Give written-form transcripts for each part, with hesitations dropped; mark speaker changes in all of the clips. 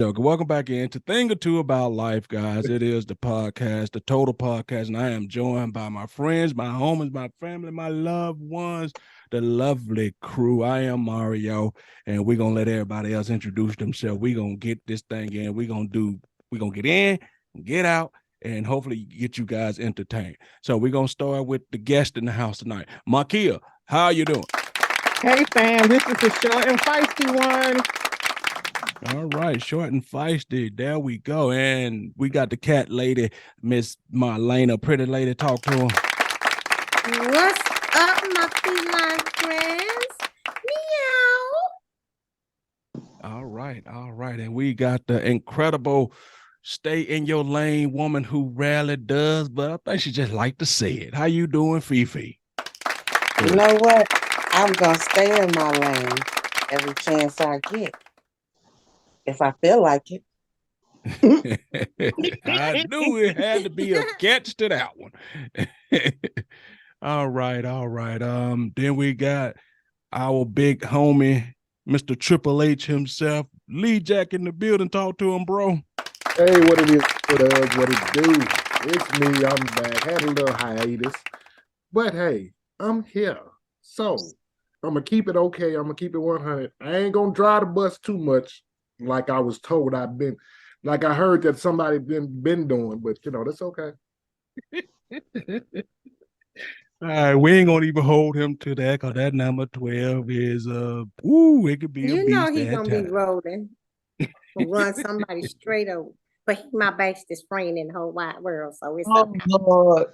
Speaker 1: Welcome back into Thing or Two About Life, guys. It is the podcast, the Total Podcast, and I am joined by my friends, my homies, my family, my loved ones, the lovely crew. I am Mario, and we're gonna let everybody else introduce themselves. We're gonna get this thing in. We're gonna get in, get out, and hopefully get you guys entertained. So we're gonna start with the guest in the house tonight. Makia, how you doing?
Speaker 2: Hey fam, this is the short and feisty one.
Speaker 1: All right, short and feisty. There we go. And we got the cat lady, Miss Marlena. Pretty lady, talk to her.
Speaker 3: What's up, my feline friends? Meow.
Speaker 1: All right. And we got the incredible stay in your lane woman who rarely does, but I think she just like to say it. How you doing, Fifi?
Speaker 4: You know what? I'm going to stay in my lane every chance I get. If I feel like it.
Speaker 1: I knew it had to be a catch to that one. All right. Then we got our big homie, Mr. Triple H himself, Lee Jack in the building. Talk to him, bro.
Speaker 5: Hey, what it is, what it do? It's me, I'm back. Had a little hiatus. But hey, I'm here. So, I'm going to keep it okay. I'm going to keep it 100. I ain't going to drive the bus too much like I was told I heard that somebody been doing, but that's okay.
Speaker 1: All right, we ain't gonna even hold him to that because that number 12 is it could be a beast.
Speaker 3: You know he's gonna
Speaker 1: time.
Speaker 3: be rolling. Run somebody straight over. But he's my bestest friend in the whole wide world, so it's okay.
Speaker 4: Lord.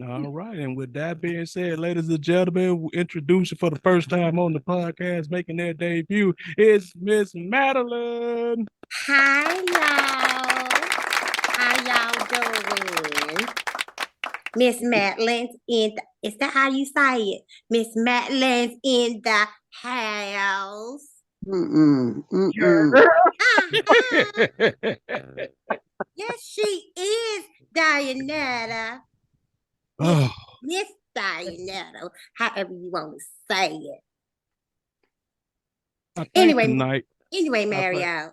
Speaker 1: All right, and with that being said, ladies and gentlemen, we introduce you for the first time on the podcast, making their debut. It's Miss Madeline.
Speaker 3: Hi, y'all. How y'all doing? Miss Madeline's is that how you say it? Miss Madeline's in the house. Yes, she is, Dianetta.
Speaker 1: Oh.
Speaker 3: Miss Dianetta, however you want to say it. Anyway, Mario.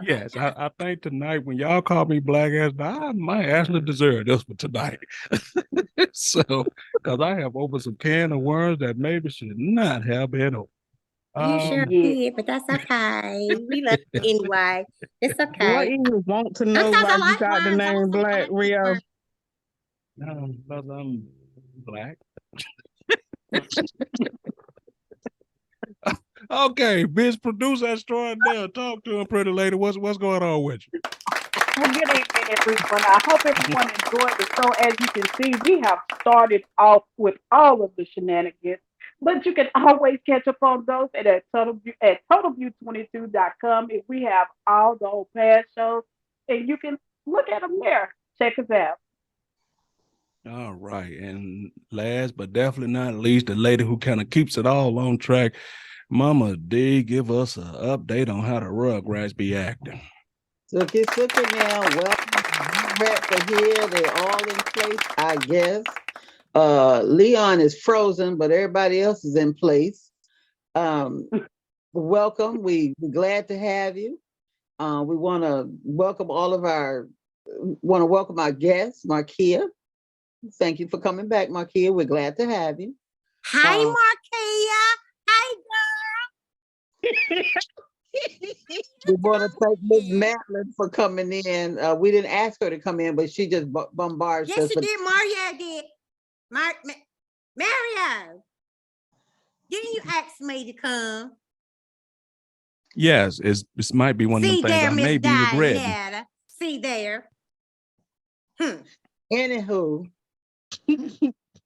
Speaker 1: Yes, I think tonight when y'all call me black ass, I might actually deserve this for tonight. So, because I have opened some can of worms that maybe should not have been open.
Speaker 3: You sure did, but that's okay. We love you anyway. It's okay.
Speaker 2: What you want to know why you got the name Black, Rio?
Speaker 1: No, because I'm black. Okay, bitch, producer extraordinaire. Talk to him, pretty lady. What's going on with you?
Speaker 6: Well, good evening, everyone. I hope everyone enjoyed the show. As you can see, we have started off with all of the shenanigans, but you can always catch up on those at totalview22.com. If we have all the old past shows, and you can look at them there. Check us out.
Speaker 1: All right, and last but definitely not least, the lady who kind of keeps it all on track, Mama D, give us an update on how the Rugrats be acting.
Speaker 4: Sookie now. Well, rats are here. They're all in place, I guess. Leon is frozen, but everybody else is in place. Welcome. We're glad to have you. We want to welcome our guests, Markia. Thank you for coming back, Markia. We're glad to have you.
Speaker 3: Hi, Markia. Hi, girl.
Speaker 4: We want to thank Miss Madeline for coming in. We didn't ask her to come in, but she just bombarded us.
Speaker 3: Yes, she did. Mario did. Mario, didn't you ask me to come?
Speaker 1: Yes, this might be one of the things I may be regretting.
Speaker 3: See there.
Speaker 4: Anywho,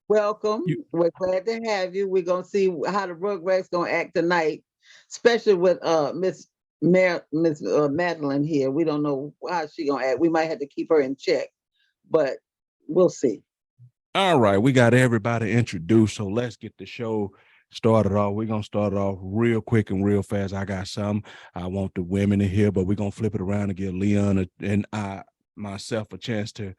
Speaker 4: welcome. We're glad to have you. We're gonna see how the Rugrats gonna act tonight, especially with Miss Madeline here. We don't know how she gonna act. We might have to keep her in check, but we'll see.
Speaker 1: All right, we got everybody introduced, so let's get the show started off. We're gonna start it off real quick and real fast. I got some I want the women to hear, but we're gonna flip it around and give Leon and myself a chance to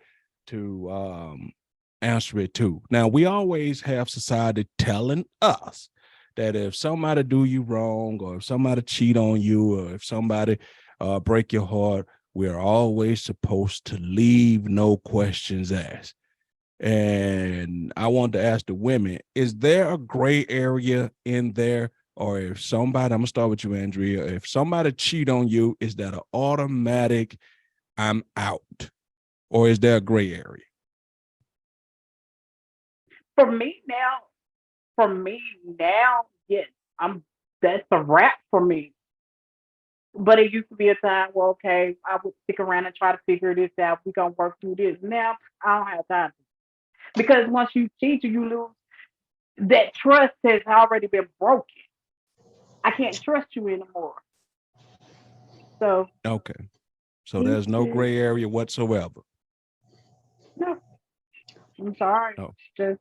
Speaker 1: answer it too. Now, we always have society telling us that if somebody do you wrong, or if somebody cheat on you, or if somebody break your heart. We're always supposed to leave no questions asked. And I want to ask the women, is there a gray area in there? Or if somebody, I'm gonna start with you, Andrea, if somebody cheat on you, is that an automatic I'm out? Or is there a gray area?
Speaker 6: For me now, yes, that's a wrap for me. But it used to be a time where, okay, I would stick around and try to figure this out. We're gonna work through this. Now I don't have time. Because once you cheat, you lose that trust has already been broken. I can't trust you anymore. So
Speaker 1: Okay. So there's no gray area whatsoever.
Speaker 6: no, I'm sorry.
Speaker 1: Oh,
Speaker 6: Just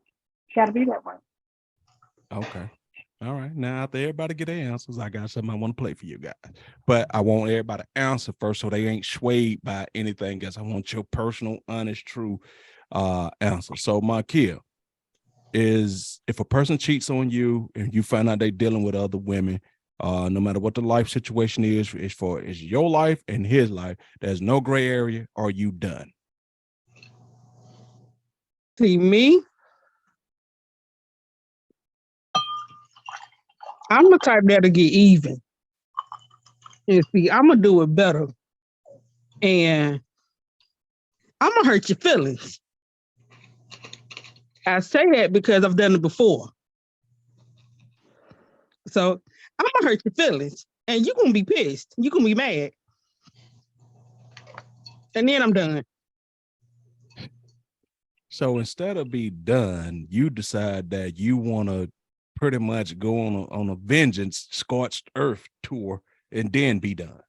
Speaker 6: gotta be that way.
Speaker 1: okay. All right. Now, after everybody get their answers, I got something I want to play for you guys. But I want everybody to answer first so they ain't swayed by anything else. I want your personal, honest, true answer. So, Markia, is if a person cheats on you and you find out they dealing with other women, no matter what the life situation is your life and his life, there's no gray area. Are you done?
Speaker 2: See me, I'm the type that'll get even. And see, I'm gonna do it better. And I'm gonna hurt your feelings. I say that because I've done it before. So I'm gonna hurt your feelings. And you're gonna be pissed. You're gonna be mad. And then I'm done.
Speaker 1: So instead of be done, you decide that you want to pretty much go on a vengeance scorched earth tour and then be done.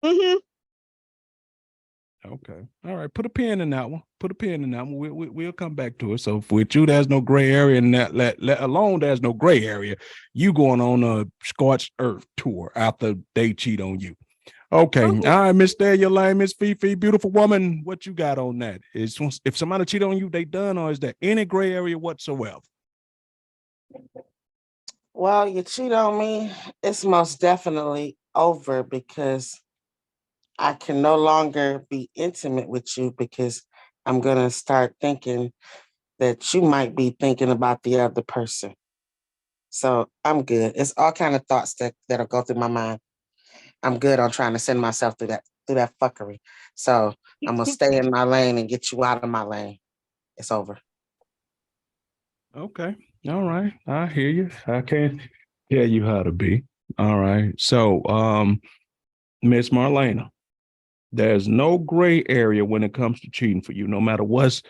Speaker 2: Mm-hmm.
Speaker 1: Okay. All right. Put a pin in that one. Put a pin in that one. We'll come back to it. So with you, there's no gray area, and that let alone there's no gray area. You going on a scorched earth tour after they cheat on you. Okay. All right, Miss Daniel Lane, Miss Fifi, beautiful woman. What you got on that? Is if somebody cheat on you, they done, or is there any gray area whatsoever?
Speaker 7: Well, you cheat on me, it's most definitely over because I can no longer be intimate with you because I'm going to start thinking that you might be thinking about the other person. So I'm good. It's all kind of thoughts that'll go through my mind. I'm good on trying to send myself through that fuckery. So I'm gonna stay in my lane and get you out of my lane. It's over.
Speaker 1: Okay. All right. I hear you. I can't tell you how to be. All right. So, Miss Marlena, there's no gray area when it comes to cheating for you, no matter what's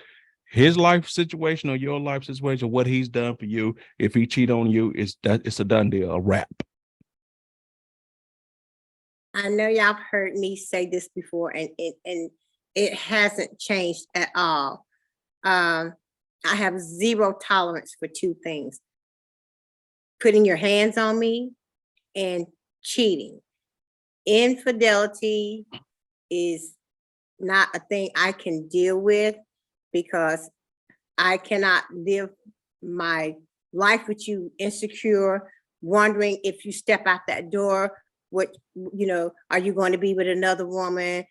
Speaker 1: his life situation or your life situation, what he's done for you. If he cheat on you, it's a done deal, a wrap.
Speaker 3: I know y'all have heard me say this before, and it hasn't changed at all. I have zero tolerance for two things: putting your hands on me and cheating. Infidelity is not a thing I can deal with because I cannot live my life with you insecure, wondering if you step out that door, are you going to be with another woman,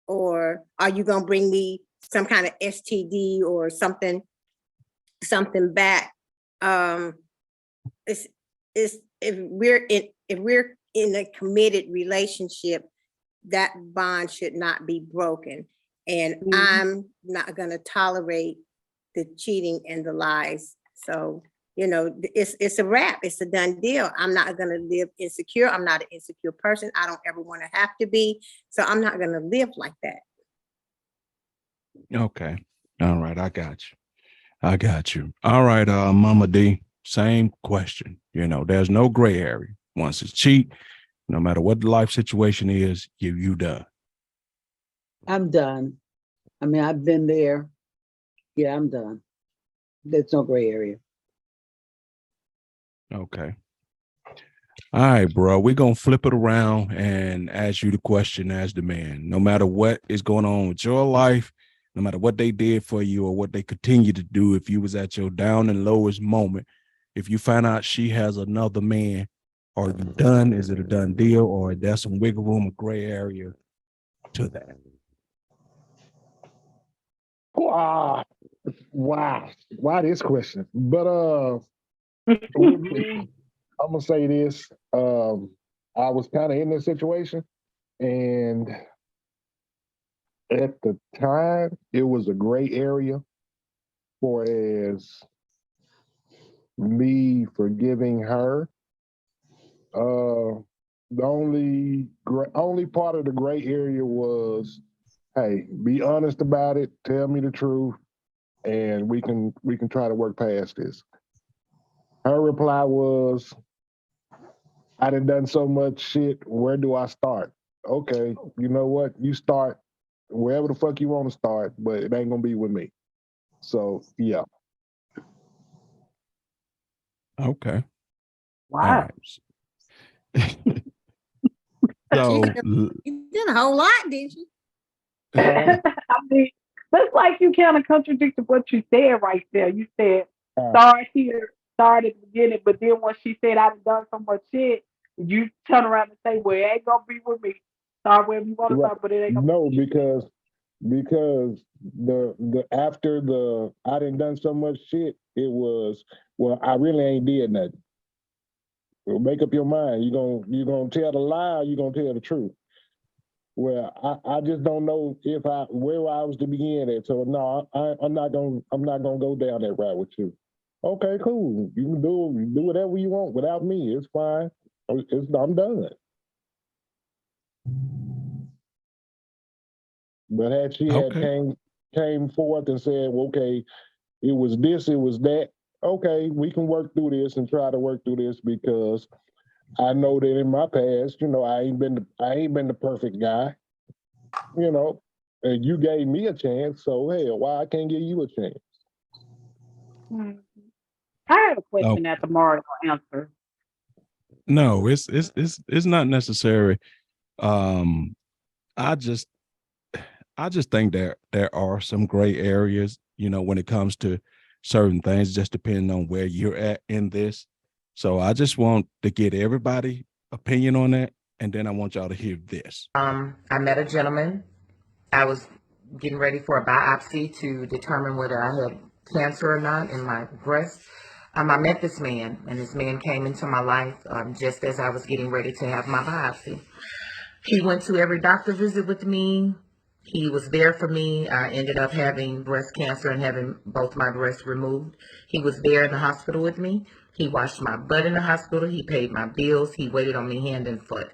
Speaker 3: or are you going to bring me some kind of STD or something back? It's if we're in a committed relationship, that bond should not be broken. And I'm not going to tolerate the cheating and the lies. So, it's a wrap. It's a done deal. I'm not going to live insecure. I'm not an insecure person. I don't ever want to have to be. So I'm not going to live like that.
Speaker 1: Okay. All right. I got you. All right. Mama D, same question. There's no gray area. Once it's cheat, no matter what the life situation is, you done.
Speaker 4: I'm done. I mean, I've been there. Yeah, I'm done. There's no gray area.
Speaker 1: Okay. All right, bro. We're going to flip it around and ask you the question as the man. No matter what is going on with your life, no matter what they did for you or what they continue to do, if you was at your down and lowest moment, if you find out she has another man, Are you done? Is it a done deal, or there's some wiggle room or gray area to that?
Speaker 5: Wow, why this question? But I'm gonna say this. I was kind of in this situation, and at the time, it was a gray area for as me forgiving her. The only part of the gray area was, hey, be honest about it, tell me the truth, and we can try to work past this. Her reply was, I done so much shit. Where do I start? Okay, you know what? You start wherever the fuck you want to start, but it ain't gonna be with me. So yeah.
Speaker 1: Okay. All
Speaker 6: Wow.
Speaker 1: right. So
Speaker 3: You did a whole lot, didn't you?
Speaker 6: I mean, looks like you kind of contradicted what you said right there. You said
Speaker 5: Uh,
Speaker 6: start here, start at the beginning, but then when she said I've done so much shit, you turn around and say, "Well, it ain't gonna be with me. Start wherever you want to
Speaker 5: right.
Speaker 6: start, but it ain't gonna be
Speaker 5: No,
Speaker 6: with you."
Speaker 5: because the after the I done so much shit, it was, well, I really ain't did nothing. Well, make up your mind. You gonna tell the lie or you gonna tell the truth? Well, I just don't know if where I was to begin at. So no, I'm not gonna go down that route with you. Okay, cool. You can do whatever you want without me. It's fine. I'm done. But had she had
Speaker 1: okay.
Speaker 5: came forth and said, well, okay, it was this, it was that. Okay, we can work through this and try to work through this because I know that in my past, I ain't been the perfect guy, you know, and you gave me a chance, so hey, why I can't give you a chance?
Speaker 6: Mhm. I have a
Speaker 1: Oh
Speaker 6: question that tomorrow will answer.
Speaker 1: no, it's not necessary. Um, I just I just think there are some gray areas, when it comes to certain things, just depending on where you're at in this. So I just want to get everybody opinion on that, and then I want y'all to hear this.
Speaker 8: I met a gentleman. I was getting ready for a biopsy to determine whether I had cancer or not in my breast. I met this man, and this man came into my life just as I was getting ready to have my biopsy. He went to every doctor visit with me. He was there for me. I ended up having breast cancer and having both my breasts removed. He was there in the hospital with me. He washed my butt in the hospital. He paid my bills. He waited on me hand and foot.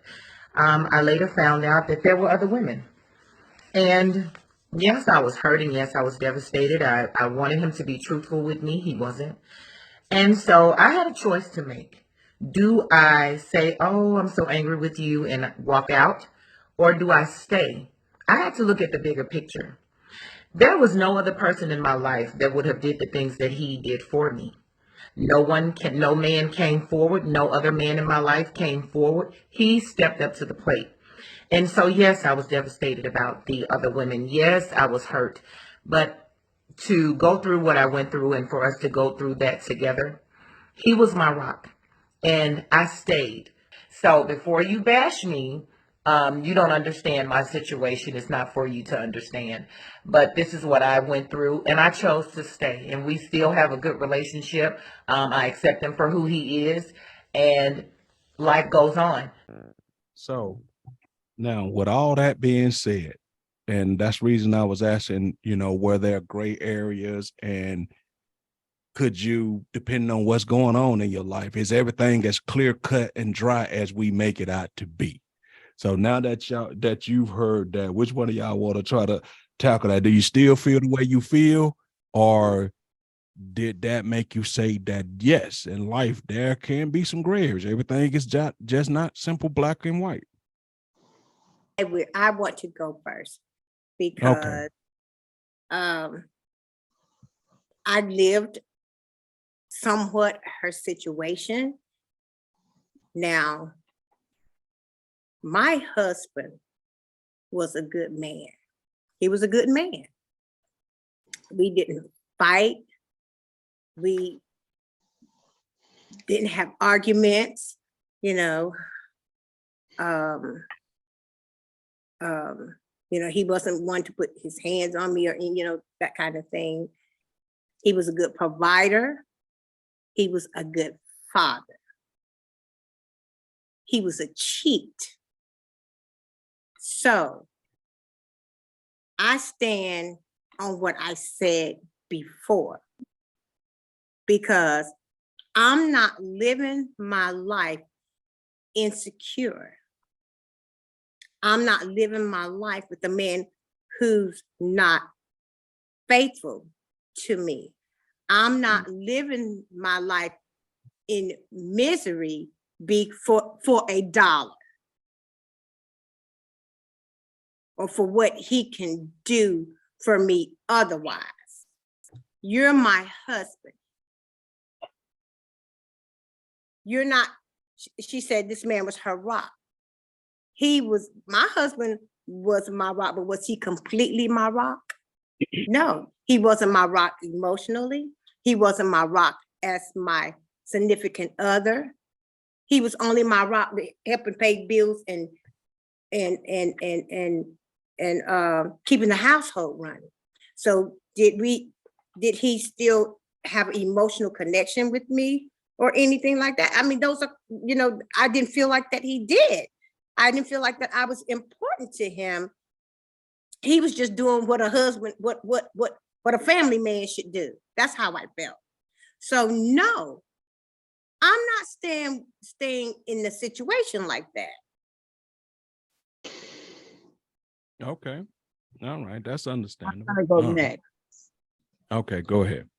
Speaker 8: I later found out that there were other women. And yes, I was hurting. Yes, I was devastated. I wanted him to be truthful with me. He wasn't. And so I had a choice to make. Do I say, oh, I'm so angry with you and walk out? Or do I stay? I had to look at the bigger picture. There was no other person in my life that would have did the things that he did for me. No man came forward. No other man in my life came forward. He stepped up to the plate. And so, yes, I was devastated about the other women. Yes, I was hurt. But to go through what I went through and for us to go through that together, he was my rock. And I stayed. So before you bash me, you don't understand my situation. It's not for you to understand. But this is what I went through, and I chose to stay. And we still have a good relationship. I accept him for who he is, and life goes on.
Speaker 1: So now, with all that being said, and that's the reason I was asking, were there gray areas, and could you, depending on what's going on in your life, is everything as clear cut and dry as we make it out to be? So now that you've heard that, which one of y'all want to try to tackle that? Do you still feel the way you feel, or did that make you say that yes, in life there can be some gray areas? Everything is just not simple black and white.
Speaker 3: I want to go first
Speaker 1: Okay.
Speaker 3: because I lived somewhat her situation. Now, my husband was a good man. He was a good man. We didn't fight. We didn't have arguments. you know, um, he wasn't one to put his hands on me or, that kind of thing. He was a good provider. He was a good father. He was a cheat. So I stand on what I said before, because I'm not living my life insecure. I'm not living my life with a man who's not faithful to me. I'm not living my life in misery for a dollar or for what he can do for me otherwise. You're my husband. You're not, she said this man was her rock. My husband was my rock, but was he completely my rock? No, he wasn't my rock emotionally. He wasn't my rock as my significant other. He was only my rock helping pay bills and keeping the household running. So did he still have an emotional connection with me or anything like that? I mean, those are, I didn't feel like that he did. I didn't feel like that I was important to him. He was just doing what a husband, what a family man should do. That's how I felt. So no, I'm not staying in a situation like that.
Speaker 1: Okay. All right. That's understandable.
Speaker 4: I'm gonna go
Speaker 1: All right.
Speaker 4: next.
Speaker 1: Okay, go ahead.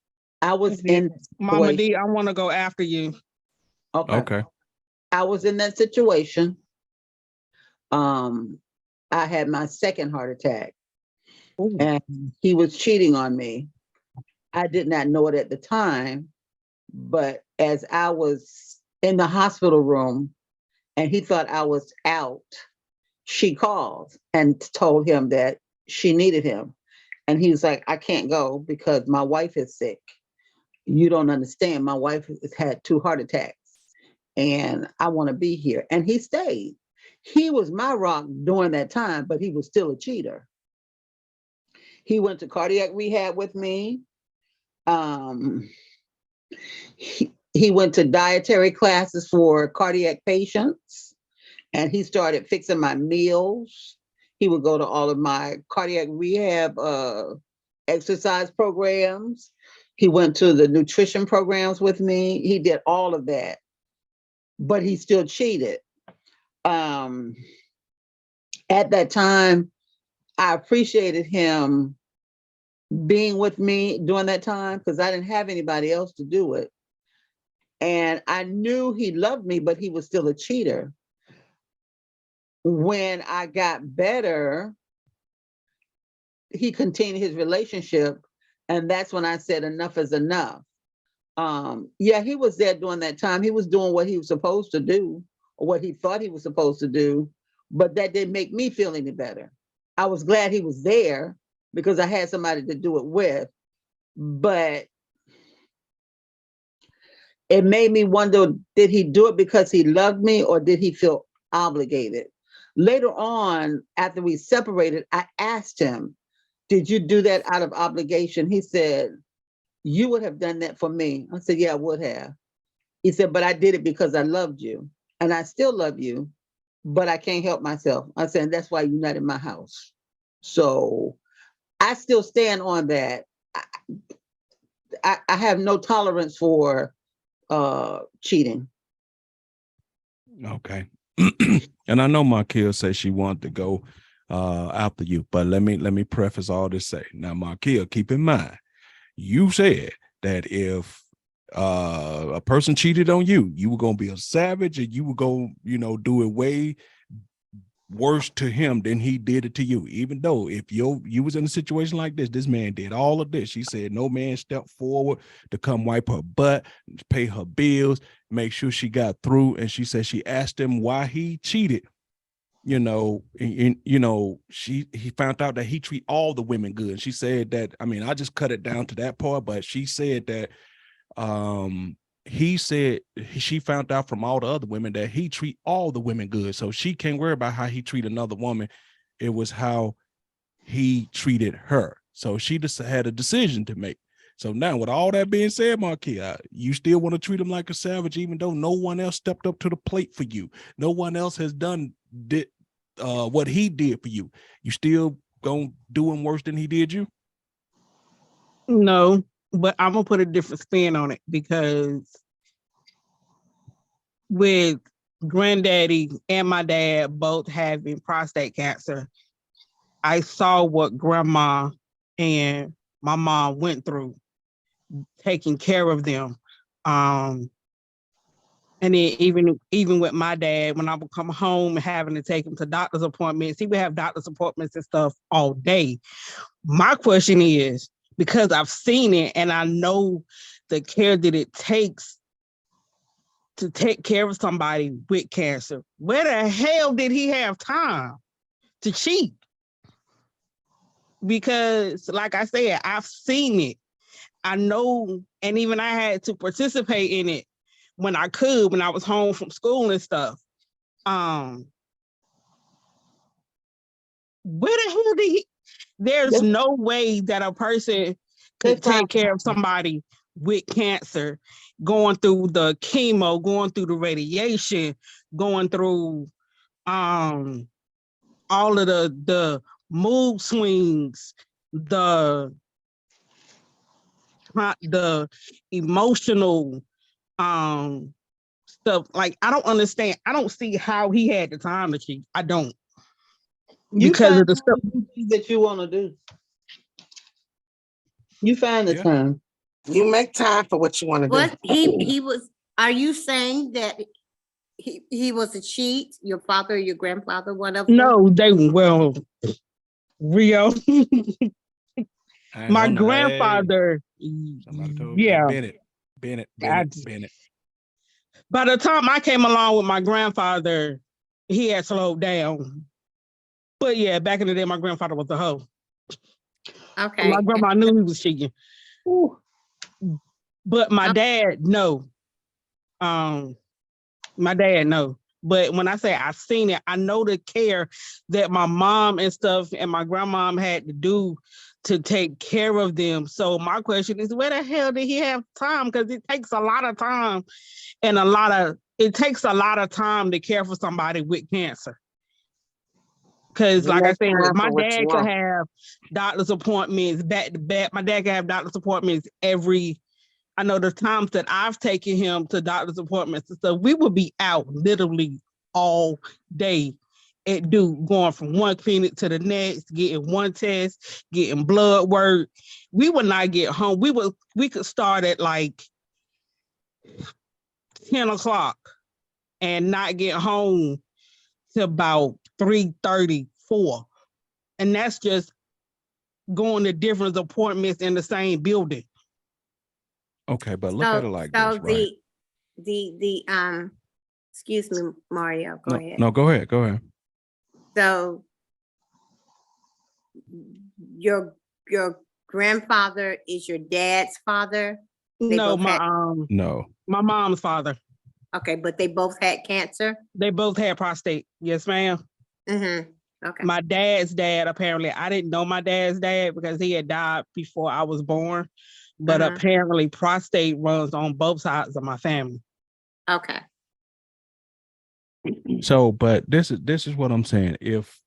Speaker 4: I was in
Speaker 2: Mama
Speaker 4: situation-
Speaker 2: D, I want to go after you.
Speaker 1: Okay.
Speaker 4: I was in that situation. I had my second heart attack.
Speaker 2: Ooh.
Speaker 4: And he was cheating on me. I did not know it at the time, but as I was in the hospital room and he thought I was out, she called and told him that she needed him. And he was like, I can't go because my wife is sick. You don't understand. My wife has had 2 heart attacks and I want to be here. And he stayed. He was my rock during that time, but he was still a cheater. He went to cardiac rehab with me. He went to dietary classes for cardiac patients, and he started fixing my meals. He would go to all of my cardiac rehab exercise programs. He went to the nutrition programs with me. He did all of that, but he still cheated. At that time, I appreciated him being with me during that time because I didn't have anybody else to do it. And I knew he loved me, but he was still a cheater. When I got better, he continued his relationship. And that's when I said, enough is enough. Yeah, he was there during that time. He was doing what he was supposed to do, or what he thought he was supposed to do, but that didn't make me feel any better. I was glad he was there because I had somebody to do it with, but it made me wonder, did he do it because he loved me or did he feel obligated? Later on, after we separated, I asked him, did you do that out of obligation? He said, you would have done that for me. I said, yeah, I would have. He said, but I did it because I loved you and I still love you, but I can't help myself. I said, and that's why you're not in my house. So I still stand on that. I have no tolerance for cheating.
Speaker 1: Okay. And I know my kid said she wanted to go after you, but let me preface all this say. Now, my kid, keep in mind, you said that if a person cheated on you, you were gonna be a savage and you were gonna, do it way worse to him than he did it to you. Even though if you was in a situation like this man did all of this. She said no man stepped forward to come wipe her butt, pay her bills, make sure she got through. And she said she asked him why he cheated. He found out that he treat all the women good. And she said that, I mean, I just cut it down to that part, but she said that he said she found out from all the other women that he treat all the women good. So she can't worry about how he treat another woman. It was how he treated her. So she just had a decision to make. So now with all that being said, Marquis, you still want to treat him like a savage, even though no one else stepped up to the plate for you. No one else has done what he did for you. You still gonna do him worse than he did you?
Speaker 2: No, but I'm gonna put a different spin on it because with granddaddy and my dad both having prostate cancer, I saw what grandma and my mom went through taking care of them. And then even with my dad, when I would come home having to take him to doctor's appointments, he would have doctor's appointments and stuff all day. My question is, because I've seen it and I know the care that it takes to take care of somebody with cancer, where the hell did he have time to cheat? Because like I said, I've seen it. I know, and even I had to participate in it when I could, when I was home from school and stuff. Where the hell did he? There's no way that a person could take care of somebody with cancer, going through the chemo, going through the radiation, going through all of the mood swings, the emotional stuff. Like, I don't understand. I don't see how he had the time to cheat. I don't.
Speaker 4: You
Speaker 2: Because
Speaker 4: find
Speaker 2: of the stuff
Speaker 4: that you want to do. You find the time.
Speaker 7: You make time for what you want to do.
Speaker 3: What he was, are you saying that he was a cheat? Your father or your grandfather, one of them?
Speaker 2: No, Rio. My grandfather, yeah.
Speaker 1: Bennett.
Speaker 2: By the time I came along with my grandfather, he had slowed down. But yeah, back in the day, my grandfather was a hoe.
Speaker 3: Okay.
Speaker 2: My grandma knew he was cheating. But my dad, no. My dad, no. But when I say I've seen it, I know the care that my mom and stuff and my grandmom had to do to take care of them. So my question is, where the hell did he have time? Because it takes a lot of time and it takes a lot of time to care for somebody with cancer. Because like I said, my dad could have doctor's appointments back to back. My dad could have doctor's appointments I know the times that I've taken him to doctor's appointments and stuff, we would be out literally all day going from one clinic to the next, getting one test, getting blood work. We would not get home. We could start at like 10 o'clock and not get home till about 3:30, 4. And that's just going to different appointments in the same building.
Speaker 1: Okay, but look at it like this, right?
Speaker 3: Excuse me, Mario, go ahead.
Speaker 1: No, go ahead.
Speaker 3: So your grandfather is your dad's father?
Speaker 2: No, my mom's father.
Speaker 3: Okay, but they both had cancer?
Speaker 2: They both had prostate. Yes, ma'am.
Speaker 3: Mm-hmm. Okay.
Speaker 2: My dad's dad, apparently, I didn't know my dad's dad because he had died before I was born. But apparently prostate runs on both sides of my family.
Speaker 3: Okay.
Speaker 1: So, but this is what I'm saying. If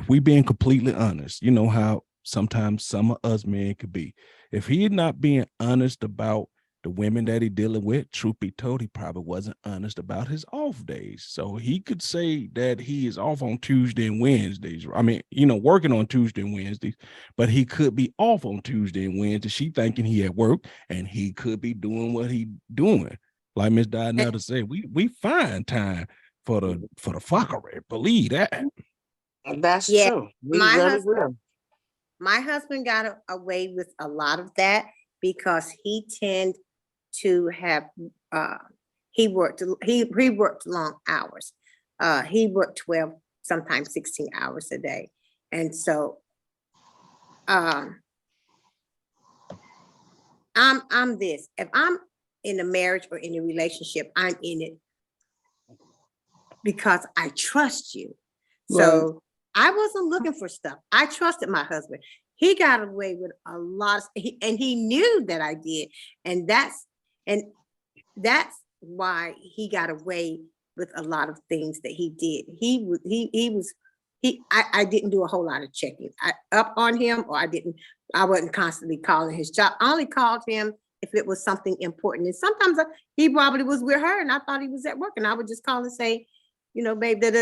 Speaker 1: we being completely honest, you know how sometimes some of us men could be. If he's not being honest about the women that he dealing with, truth be told, he probably wasn't honest about his off days. So he could say that he is off on Tuesday and Wednesdays. I mean, working on Tuesday and Wednesdays, but he could be off on Tuesday and Wednesday. She thinking he at work and he could be doing what he doing. Like Miss Dinetta said, we find time for the fuckery. Believe that.
Speaker 7: That's true.
Speaker 3: My husband got away with a lot of that because he tend to have he worked long hours. He worked 12, sometimes 16 hours a day. And so I'm this. If I'm in a marriage or in a relationship, I'm in it because I trust you. So I wasn't looking for stuff. I trusted my husband. He got away with a lot of, and he knew that I did. And that's why he got away with a lot of things that he did. I didn't do a whole lot of checking up on him, or I wasn't constantly calling his job. I only called him if it was something important. And sometimes he probably was with her and I thought he was at work, and I would just call and say, you know, babe, and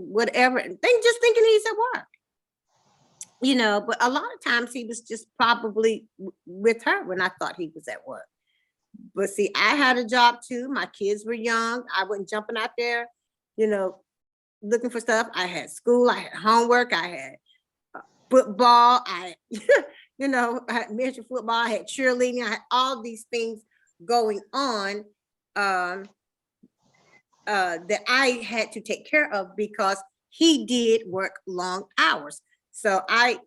Speaker 3: whatever, and just thinking he's at work. You know, but a lot of times he was just probably with her when I thought he was at work. But see, I had a job too. My kids were young. I wasn't jumping out there, you know, looking for stuff. I had school, I had homework, I had football, you know, I had miniature football, I had cheerleading, I had all these things going on that I had to take care of because he did work long hours. So I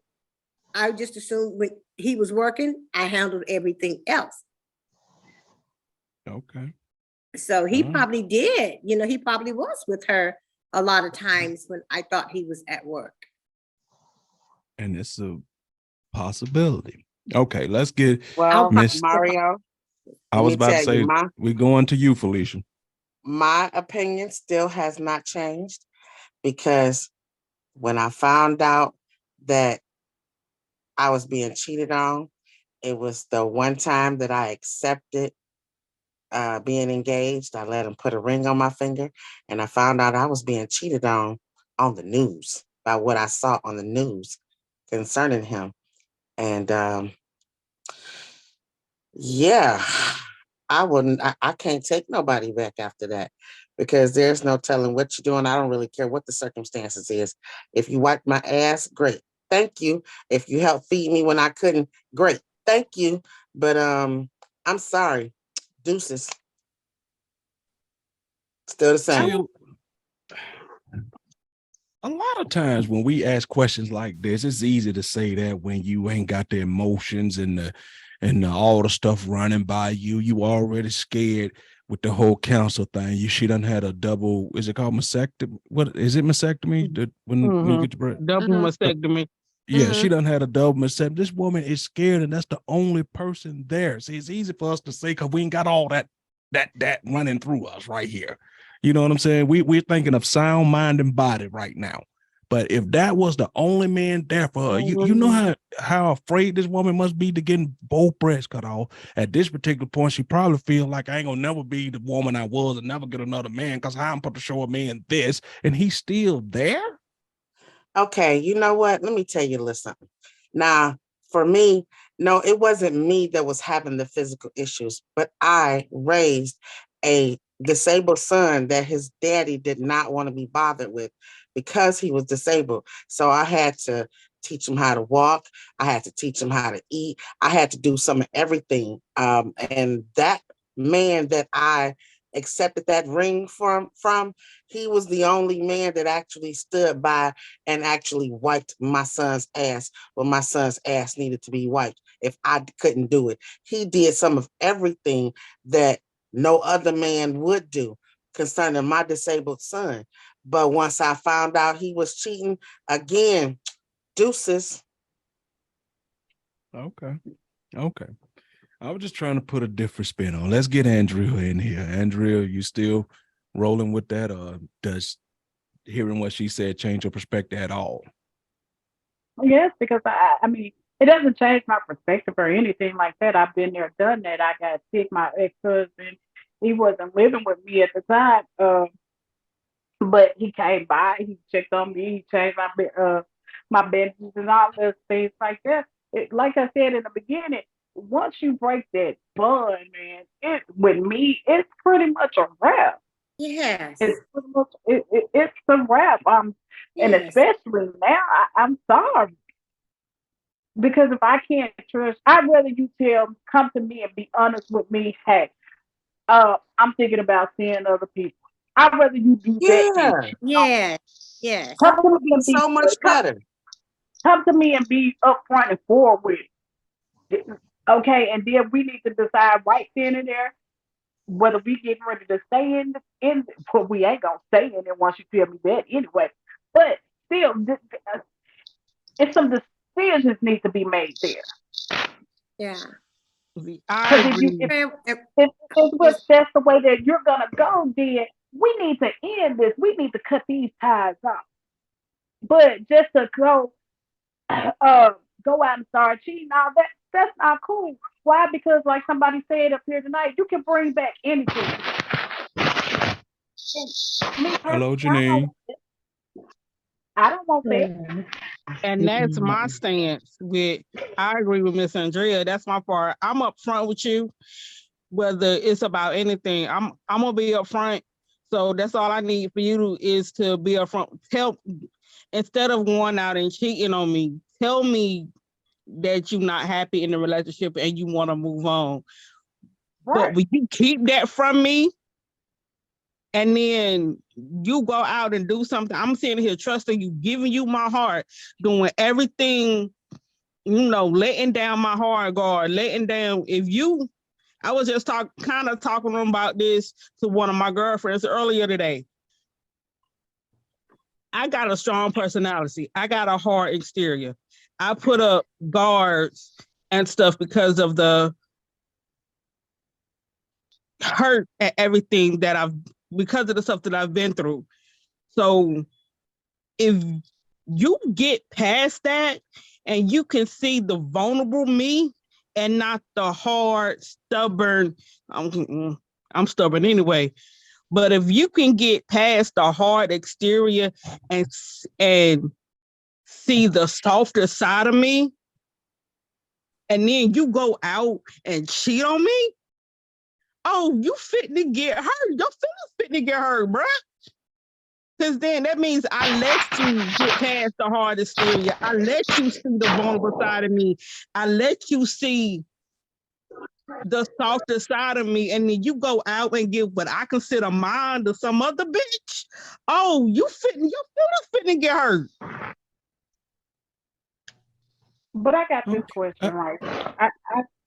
Speaker 3: just assumed when he was working, I handled everything else.
Speaker 1: Okay.
Speaker 3: So he probably did, you know, he probably was with her a lot of times when I thought he was at work.
Speaker 1: And it's a possibility. Okay, let's get
Speaker 7: Well,
Speaker 1: Miss.
Speaker 7: Mario,
Speaker 1: I was
Speaker 7: let me
Speaker 1: about to
Speaker 7: tell
Speaker 1: say
Speaker 7: you,
Speaker 1: we're going to you, Felicia.
Speaker 7: my opinion still has not changed, because when I found out that I was being cheated on, it was the one time that I accepted being engaged. I let him put a ring on my finger, and I found out I was being cheated on the news by what I saw on the news concerning him. And yeah, I can't take nobody back after that, because there's no telling what you're doing. I don't really care what the circumstances is. If you wipe my ass, great. Thank you. If you help feed me when I couldn't, great. Thank you. But I'm sorry. Deuces. Still the same.
Speaker 1: See, a lot of times when we ask questions like this, it's easy to say that when you ain't got the emotions and all the stuff running by you, you already scared with the whole counsel thing. She done had a double, is it called mastectomy? What is it, mastectomy? When you get your breath?
Speaker 2: Double mastectomy.
Speaker 1: Yeah, she done had a double mastectomy. This woman is scared, and that's the only person there. See, it's easy for us to say because we ain't got all that running through us right here. You know what I'm saying? We're thinking of sound mind and body right now. But if that was the only man there for her, you know how afraid this woman must be to getting both breasts cut off. At this particular point, she probably feel like I ain't gonna never be the woman I was and never get another man because I'm supposed to show a man this, and he's still there.
Speaker 7: Okay, you know what? Let me tell you a little something. Now, for me, no, it wasn't me that was having the physical issues, but I raised a disabled son that his daddy did not want to be bothered with because he was disabled. So I had to teach him how to walk. I had to teach him how to eat. I had to do some of everything. And that man that I accepted that ring from, he was the only man that actually stood by and actually wiped my son's ass when my son's ass needed to be wiped. If I couldn't do it, he did some of everything that no other man would do concerning my disabled son. But once I found out he was cheating again, deuces.
Speaker 1: Okay. I was just trying to put a different spin on. Let's get Andrea in here. Andrea, you still rolling with that, or does hearing what she said change your perspective at all?
Speaker 6: Yes, because I mean, it doesn't change my perspective or anything like that. I've been there, done that. I got sick. My ex-husband, he wasn't living with me at the time, but he came by. He checked on me. He changed my bandages and all those things like that. Like I said in the beginning, once you break that bond, man, with me, it's pretty much a wrap.
Speaker 3: Yes.
Speaker 6: It's pretty much it's a wrap. And
Speaker 3: Yes.
Speaker 6: especially now, I'm sorry. Because if I can't trust, I'd rather you come to me and be honest with me. Hey, I'm thinking about seeing other people. I'd rather you do that than
Speaker 7: Yeah,
Speaker 3: Yes. Yes.
Speaker 6: come
Speaker 7: that
Speaker 6: to
Speaker 7: would
Speaker 6: me
Speaker 7: be
Speaker 6: and
Speaker 7: so much better.
Speaker 6: come to me and be upfront and forward with it. Okay, and then we need to decide right then and there whether we getting ready to stay in. Well, we ain't gonna stay in it once you tell me that anyway. But still, it's some decisions need to be made there.
Speaker 3: Yeah.
Speaker 2: I
Speaker 6: Because if you
Speaker 2: agree.
Speaker 6: if that's the way that you're gonna go, then we need to end this. We need to cut these ties off. But just to go out and start cheating, now that's not cool. Why? Because like somebody said up here tonight, you can bring back anything. And me
Speaker 1: Hello,
Speaker 6: personally,
Speaker 1: Janine.
Speaker 6: I don't want that.
Speaker 2: And that's my stance with, I agree with Miss Andrea. That's my part. I'm upfront with you, whether it's about anything. I'm gonna be upfront. So that's all I need for you is to be upfront. Instead of going out and cheating on me, tell me that you're not happy in the relationship and you want to move on. But
Speaker 6: Right.
Speaker 2: when you keep that from me, and then you go out and do something, I'm sitting here trusting you, giving you my heart, doing everything, letting down my hard guard, letting down. I was just kind of talking about this to one of my girlfriends earlier today. I got a strong personality. I got a hard exterior. I put up guards and stuff because of the hurt at everything because of the stuff that I've been through. So if you get past that and you can see the vulnerable me and not the hard, stubborn, I'm stubborn anyway. But if you can get past the hard exterior and see the softer side of me, and then you go out and cheat on me, oh, you fit to get hurt. Your feelings fit to get hurt, bruh. Because then that means I let you get past the hard exterior. I let you see the vulnerable side of me. I let you see the softer side of me, and then you go out and give what I consider mine to some other bitch. Oh, your feelings fitting to get hurt.
Speaker 6: But I got this
Speaker 1: Okay.
Speaker 6: question right here.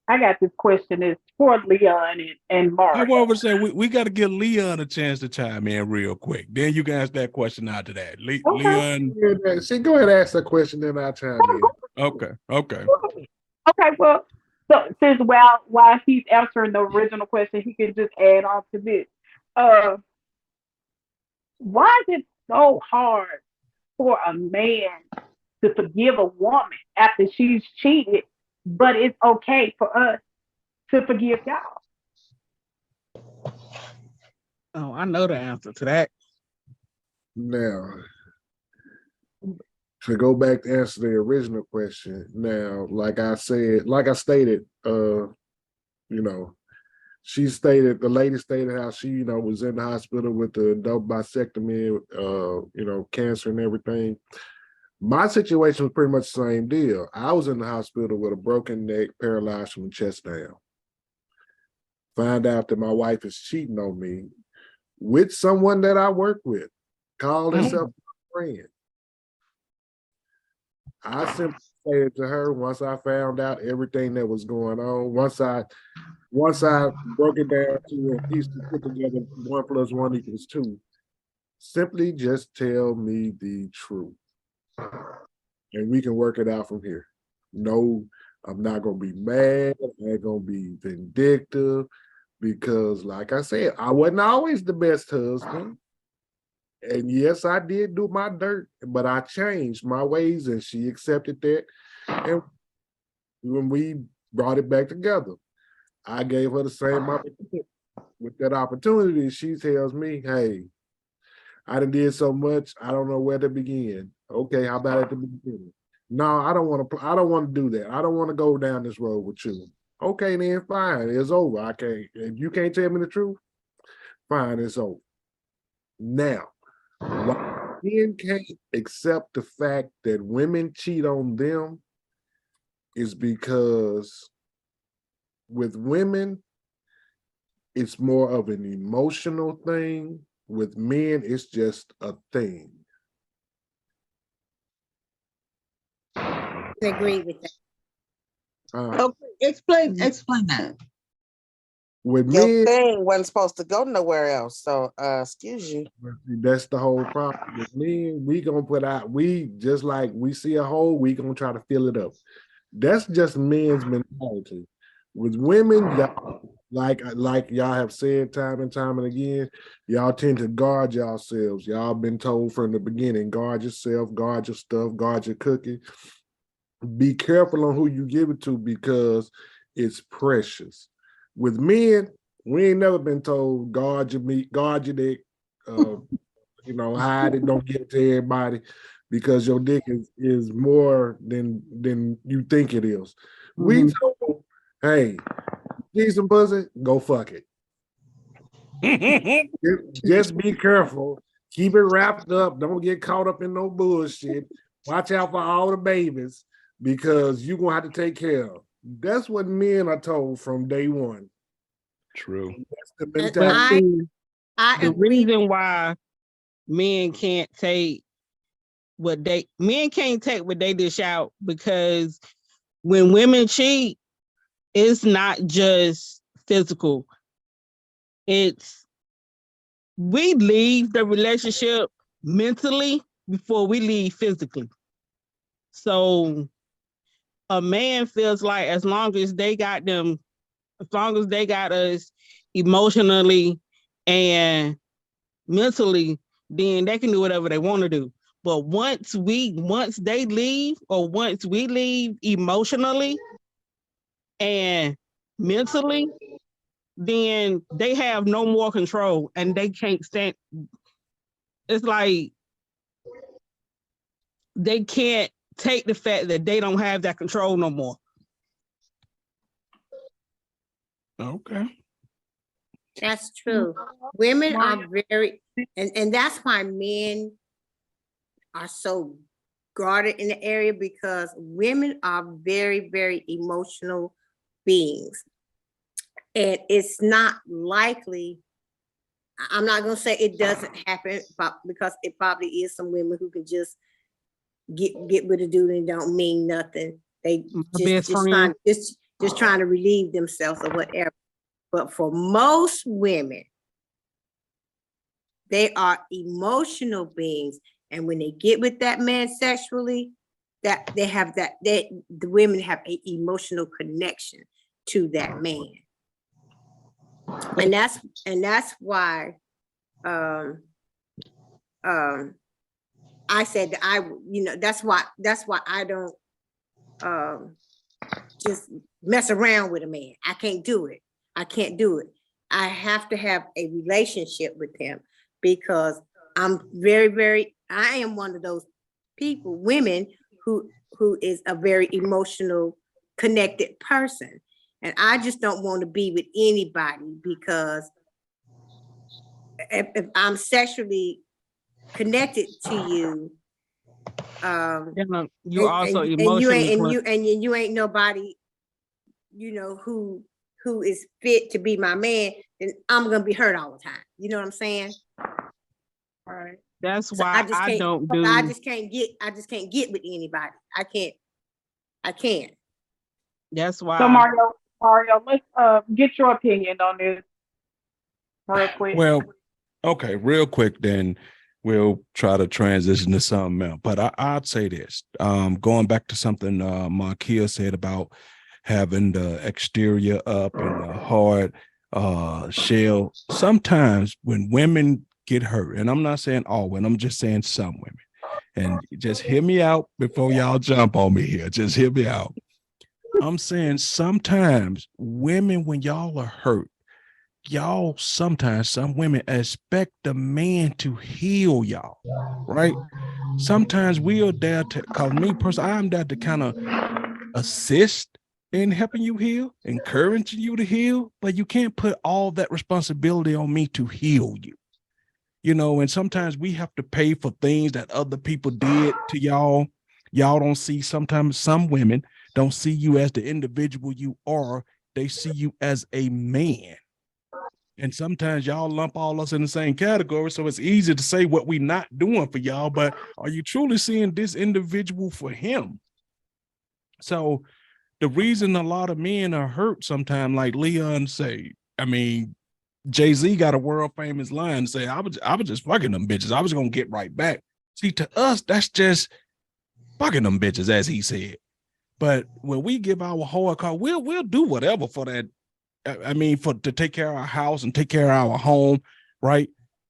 Speaker 6: I got this question. It's for Leon and
Speaker 1: I
Speaker 6: Mario.
Speaker 1: want to say we got to give Leon a chance to chime in real quick. Then you can ask that question after that.
Speaker 6: Okay.
Speaker 1: Leon.
Speaker 5: See, go ahead and ask that question, then I'll chime in.
Speaker 1: Okay.
Speaker 6: Okay, well, so since while he's answering the original question, he can just add on to this. Why is it so hard for a man to forgive a woman after she's cheated, but it's okay for us to forgive y'all?
Speaker 2: Oh, I know the answer to that.
Speaker 5: Now, to go back to answer the original question, now, like I stated, the lady stated how she, was in the hospital with the double mastectomy, cancer and everything. My situation was pretty much the same deal. I was in the hospital with a broken neck, paralyzed from the chest down. Find out that my wife is cheating on me with someone that I work with, called herself a friend. I simply said to her, once I found out everything that was going on, once I broke it down to a piece to put together 1 + 1 = 2, simply just tell me the truth. And we can work it out from here. No, I'm not going to be mad. I ain't going to be vindictive because, like I said, I wasn't always the best husband. And yes, I did do my dirt, but I changed my ways and she accepted that. And when we brought it back together, I gave her the same opportunity. With that opportunity, she tells me, hey, I done did so much, I don't know where to begin. Okay, how about at the beginning? No, I don't want to do that. I don't want to go down this road with you. Okay, then fine, it's over. If you can't tell me the truth, fine, it's over. Now, why men can't accept the fact that women cheat on them is because with women, it's more of an emotional thing. With men, it's just a thing.
Speaker 3: I agree with that.
Speaker 4: Okay, explain that.
Speaker 5: With
Speaker 7: Your
Speaker 5: men,
Speaker 7: thing wasn't supposed to go nowhere else. So excuse you.
Speaker 5: that's the whole problem. With men, we gonna put out, we just like we see a hole, we gonna try to fill it up. That's just men's mentality. With women, y'all, like y'all have said time and time and again, y'all tend to guard yourselves. Y'all been told from the beginning, guard yourself, guard your stuff, guard your cookie. Be careful on who you give it to because it's precious. With men, we ain't never been told guard your meat, guard your dick, hide it, don't give it to everybody because your dick is more than you think it is. We told, hey, need some pussy, go fuck it. Just be careful. Keep it wrapped up. Don't get caught up in no bullshit. Watch out for all the babies because you're gonna have to take care of. That's what men are told from day one.
Speaker 1: True.
Speaker 5: That's the
Speaker 2: But
Speaker 5: mentality.
Speaker 3: I
Speaker 2: the
Speaker 3: agree.
Speaker 2: reason why men can't take what they dish out because when women cheat, it's not just physical. It's we leave the relationship mentally before we leave physically. So a man feels like as long as they got us emotionally and mentally, then they can do whatever they want to do. But once they leave, or once we leave emotionally and mentally, then they have no more control and they can't stand. It's like they can't take the fact that they don't have that control no more.
Speaker 1: Okay.
Speaker 3: That's true. Women are very, and that's why men are so guarded in the area because women are very, very emotional beings. And it's not likely, I'm not going to say it doesn't happen, but because it probably is some women who can just get with a dude and don't mean nothing. They just trying to relieve themselves or whatever. But for most women, they are emotional beings. And when they get with that man sexually, that they have the women have an emotional connection to that man. And that's why I said that that's why I don't just mess around with a man. I can't do it. I have to have a relationship with him because I'm I am one of those women who is a very emotional, connected person. And I just don't want to be with anybody because if I'm sexually connected to you,
Speaker 2: you also emotionally
Speaker 3: you ain't nobody, who is fit to be my man, then I'm gonna be hurt all the time. You know what I'm saying?
Speaker 2: All right. That's
Speaker 3: So
Speaker 2: why I just can't get with anybody. I can't. That's why.
Speaker 6: So Mario, let's get your opinion on this real quick.
Speaker 1: Well, okay, real quick then we'll try to transition to something else. But I'd say this, going back to something Markia said about having the exterior up and the hard shell. Sometimes when women get hurt, and I'm not saying all women, I'm just saying some women, and just hear me out before y'all jump on me here. Just hear me out. I'm saying sometimes women, when y'all are hurt, sometimes some women expect the man to heal y'all, right? Sometimes we are there to, cause me personally, I'm there to kind of assist in helping you heal, encouraging you to heal, but you can't put all that responsibility on me to heal you. And sometimes we have to pay for things that other people did to y'all. Y'all don't see, sometimes some women don't see you as the individual you are. They see you as a man. And sometimes y'all lump all us in the same category. So it's easy to say what we're not doing for y'all, but are you truly seeing this individual for him? So the reason a lot of men are hurt sometimes, like Leon say, I mean, Jay-Z got a world famous line say, I was just fucking them bitches. I was gonna get right back. See, to us, that's just fucking them bitches, as he said. But when we give our whole car, we'll do whatever for that. I mean, to take care of our house and take care of our home, right?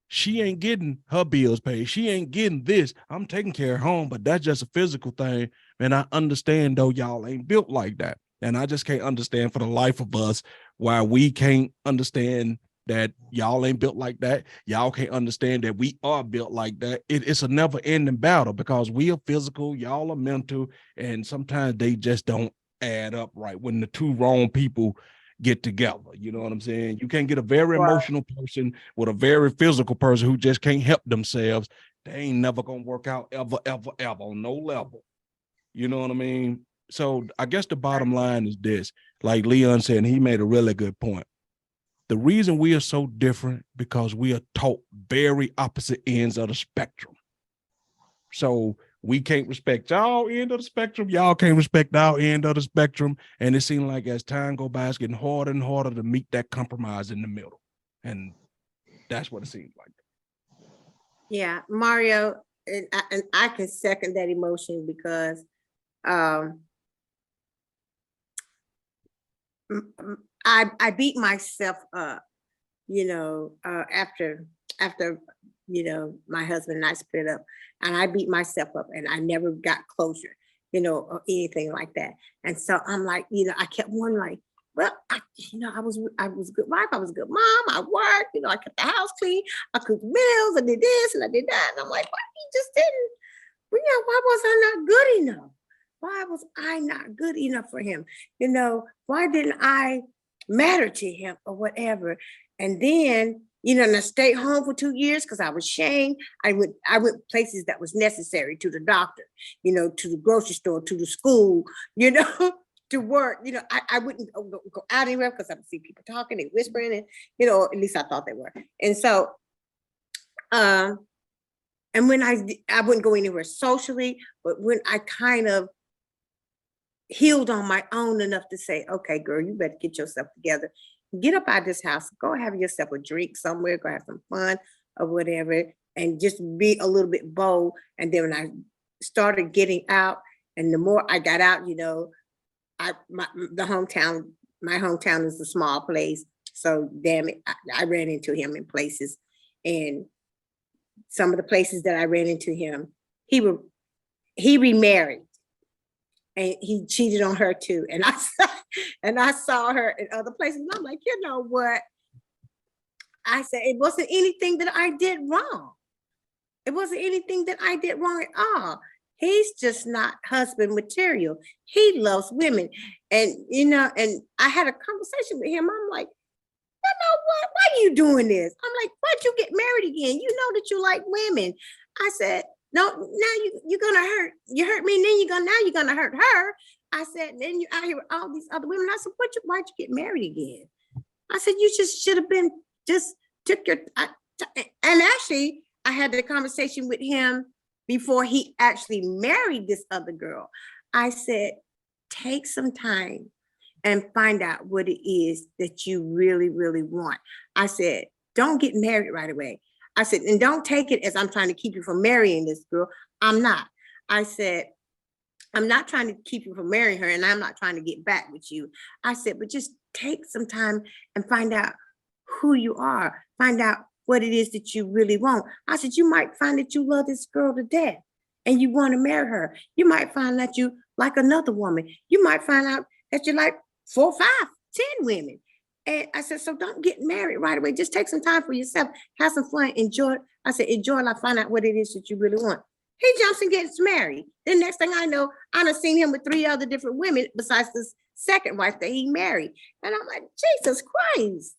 Speaker 1: She ain't getting her bills paid. She ain't getting this. I'm taking care of home, but that's just a physical thing. And I understand though y'all ain't built like that. And I just can't understand for the life of us why we can't understand that y'all ain't built like that. Y'all can't understand that we are built like that. It's a never ending battle because we are physical, y'all are mental, and sometimes they just don't add up right when the two wrong people get together. You know what I'm saying? You can't get a very emotional person with a very physical person who just can't help themselves. They ain't never gonna work out ever, ever, ever on no level. You know what I mean? So I guess the bottom line is this, like Leon said, and he made a really good point. The reason we are so different because we are taught very opposite ends of the spectrum. So we can't respect y'all end of the spectrum. Y'all can't respect our end of the spectrum. And it seems like as time goes by, it's getting harder and harder to meet that compromise in the middle. And that's what it seems like.
Speaker 3: Yeah, Mario, and I can second that emotion because I beat myself up, after my husband and I split up, and I beat myself up, and I never got closure, or anything like that. And so I'm like, I kept wondering, like, well, I was a good wife, I was a good mom, I worked, I kept the house clean, I cooked meals, I did this and I did that, and I'm like, why he just didn't? Why was I not good enough? Why was I not good enough for him? Why didn't I matter to him or whatever? And then, and I stayed home for 2 years because I was ashamed. I went places that was necessary, to the doctor, to the grocery store, to the school, to work. I wouldn't go out anywhere because I would see people talking and whispering, and at least I thought they were. And so, and when I wouldn't go anywhere socially, but when I kind of healed on my own enough to say, okay, girl, you better get yourself together. Get up out of this house, go have yourself a drink somewhere, go have some fun or whatever, and just be a little bit bold. And then when I started getting out, and the more I got out, my hometown is a small place. So damn it, I ran into him in places. And some of the places that I ran into him, he remarried. And he cheated on her too. And I saw her in other places. And I'm like, you know what? I said, it wasn't anything that I did wrong. It wasn't anything that I did wrong at all. He's just not husband material. He loves women. And, and I had a conversation with him. I'm like, you know what? Why are you doing this? I'm like, why'd you get married again? You know that you like women. I said, no, now you're gonna you hurt me, and then you're gonna hurt her. I said, then you out here with all these other women. I said, why'd you get married again? I said, you just should have took your, and actually I had the conversation with him before he actually married this other girl. I said, take some time and find out what it is that you really, really want. I said, don't get married right away. I said, and don't take it as I'm trying to keep you from marrying this girl. I'm not. I said, I'm not trying to keep you from marrying her, and I'm not trying to get back with you. I said, but just take some time and find out who you are. Find out what it is that you really want. I said, you might find that you love this girl to death and you want to marry her. You might find that you like another woman. You might find out that you like 4, 5, 10 women. And I said, so don't get married right away. Just take some time for yourself. Have some fun. Enjoy. I said, enjoy life. Find out what it is that you really want. He jumps and gets married. Then next thing I know, I done seen him with 3 other different women besides this second wife that he married. And I'm like, Jesus Christ.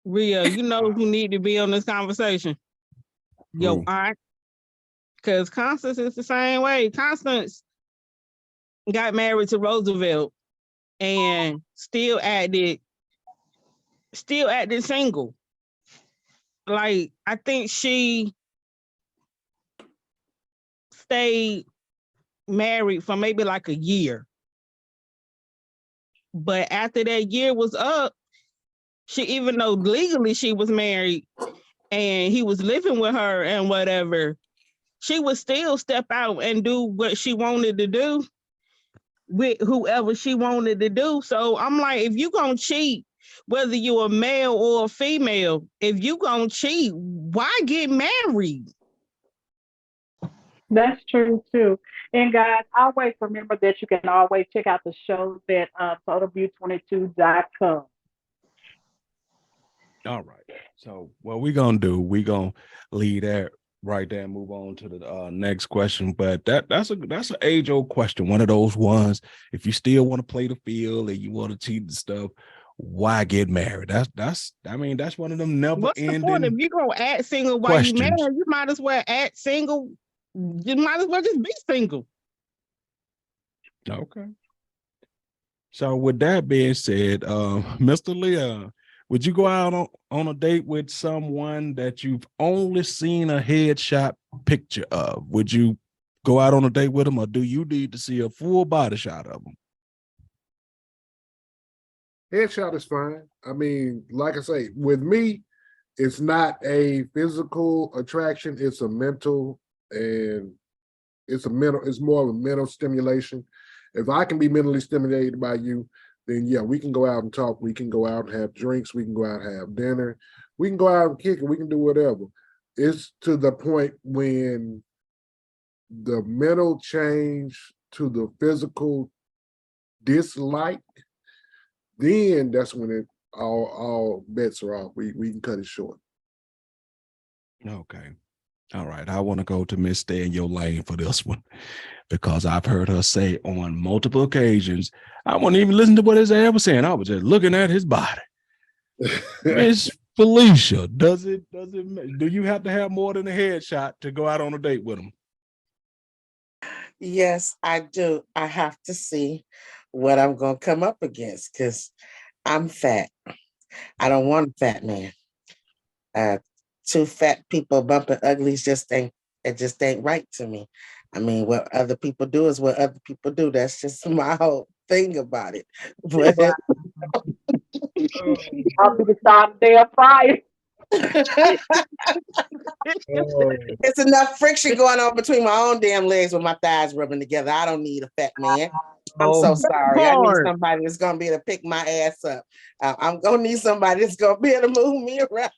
Speaker 2: Rhea, you know who need to be on this conversation? Your aunt. Because Constance is the same way. Constance got married to Roosevelt and still acted single. Like, I think she stayed married for maybe like a year. But after that year was up, she, even though legally she was married and he was living with her and whatever, she would still step out and do what she wanted to do with whoever she wanted to do. So I'm like, if you gonna cheat, whether you're a male or a female, if you gonna cheat, why get married?
Speaker 6: That's true too. And guys, always remember that you can always check out the shows at totalview22.com.
Speaker 1: All right. So what we gonna do? We gonna leave that right there and move on to the next question. But that's an age old question. One of those ones. If you still want to play the field and you want to cheat and stuff, why get married? That's I mean that's one of them never
Speaker 2: What's the point? If
Speaker 1: ending
Speaker 2: you gonna act single while you married,
Speaker 1: questions.
Speaker 2: you might as well act single. You might as well just be single.
Speaker 1: Okay. So with that being said, Mr. Leon, would you go out on a date with someone that you've only seen a headshot picture of? Would you go out on a date with them, or do you need to see a full body shot of them?
Speaker 5: Headshot is fine. I mean, like I say, with me, it's not a physical attraction, it's a mental, and it's more of a mental stimulation. If I can be mentally stimulated by you, then yeah, we can go out and talk. We can go out and have drinks. We can go out and have dinner. We can go out and kick it. We can do whatever. It's to the point when the mental change to the physical dislike, then that's when it all bets are off. We can cut it short.
Speaker 1: Okay. All right. I want to go to Miss Stay in Your Lane for this one, because I've heard her say on multiple occasions, I wouldn't even listen to what his ass was saying. I was just looking at his body. Miss Felicia, do you have to have more than a headshot to go out on a date with him?
Speaker 7: Yes, I do. I have to see what I'm going to come up against because I'm fat. I don't want a fat man. Two fat people bumping uglies just ain't right to me. I mean, what other people do is what other people do. That's just my whole thing about it. But
Speaker 6: I'll be the start of their fire.
Speaker 7: it's enough friction going on between my own damn legs with my thighs rubbing together. I don't need a fat man. I'm so sorry. I need somebody that's going to be able to pick my ass up. I'm going to need somebody that's going to be able to move me around.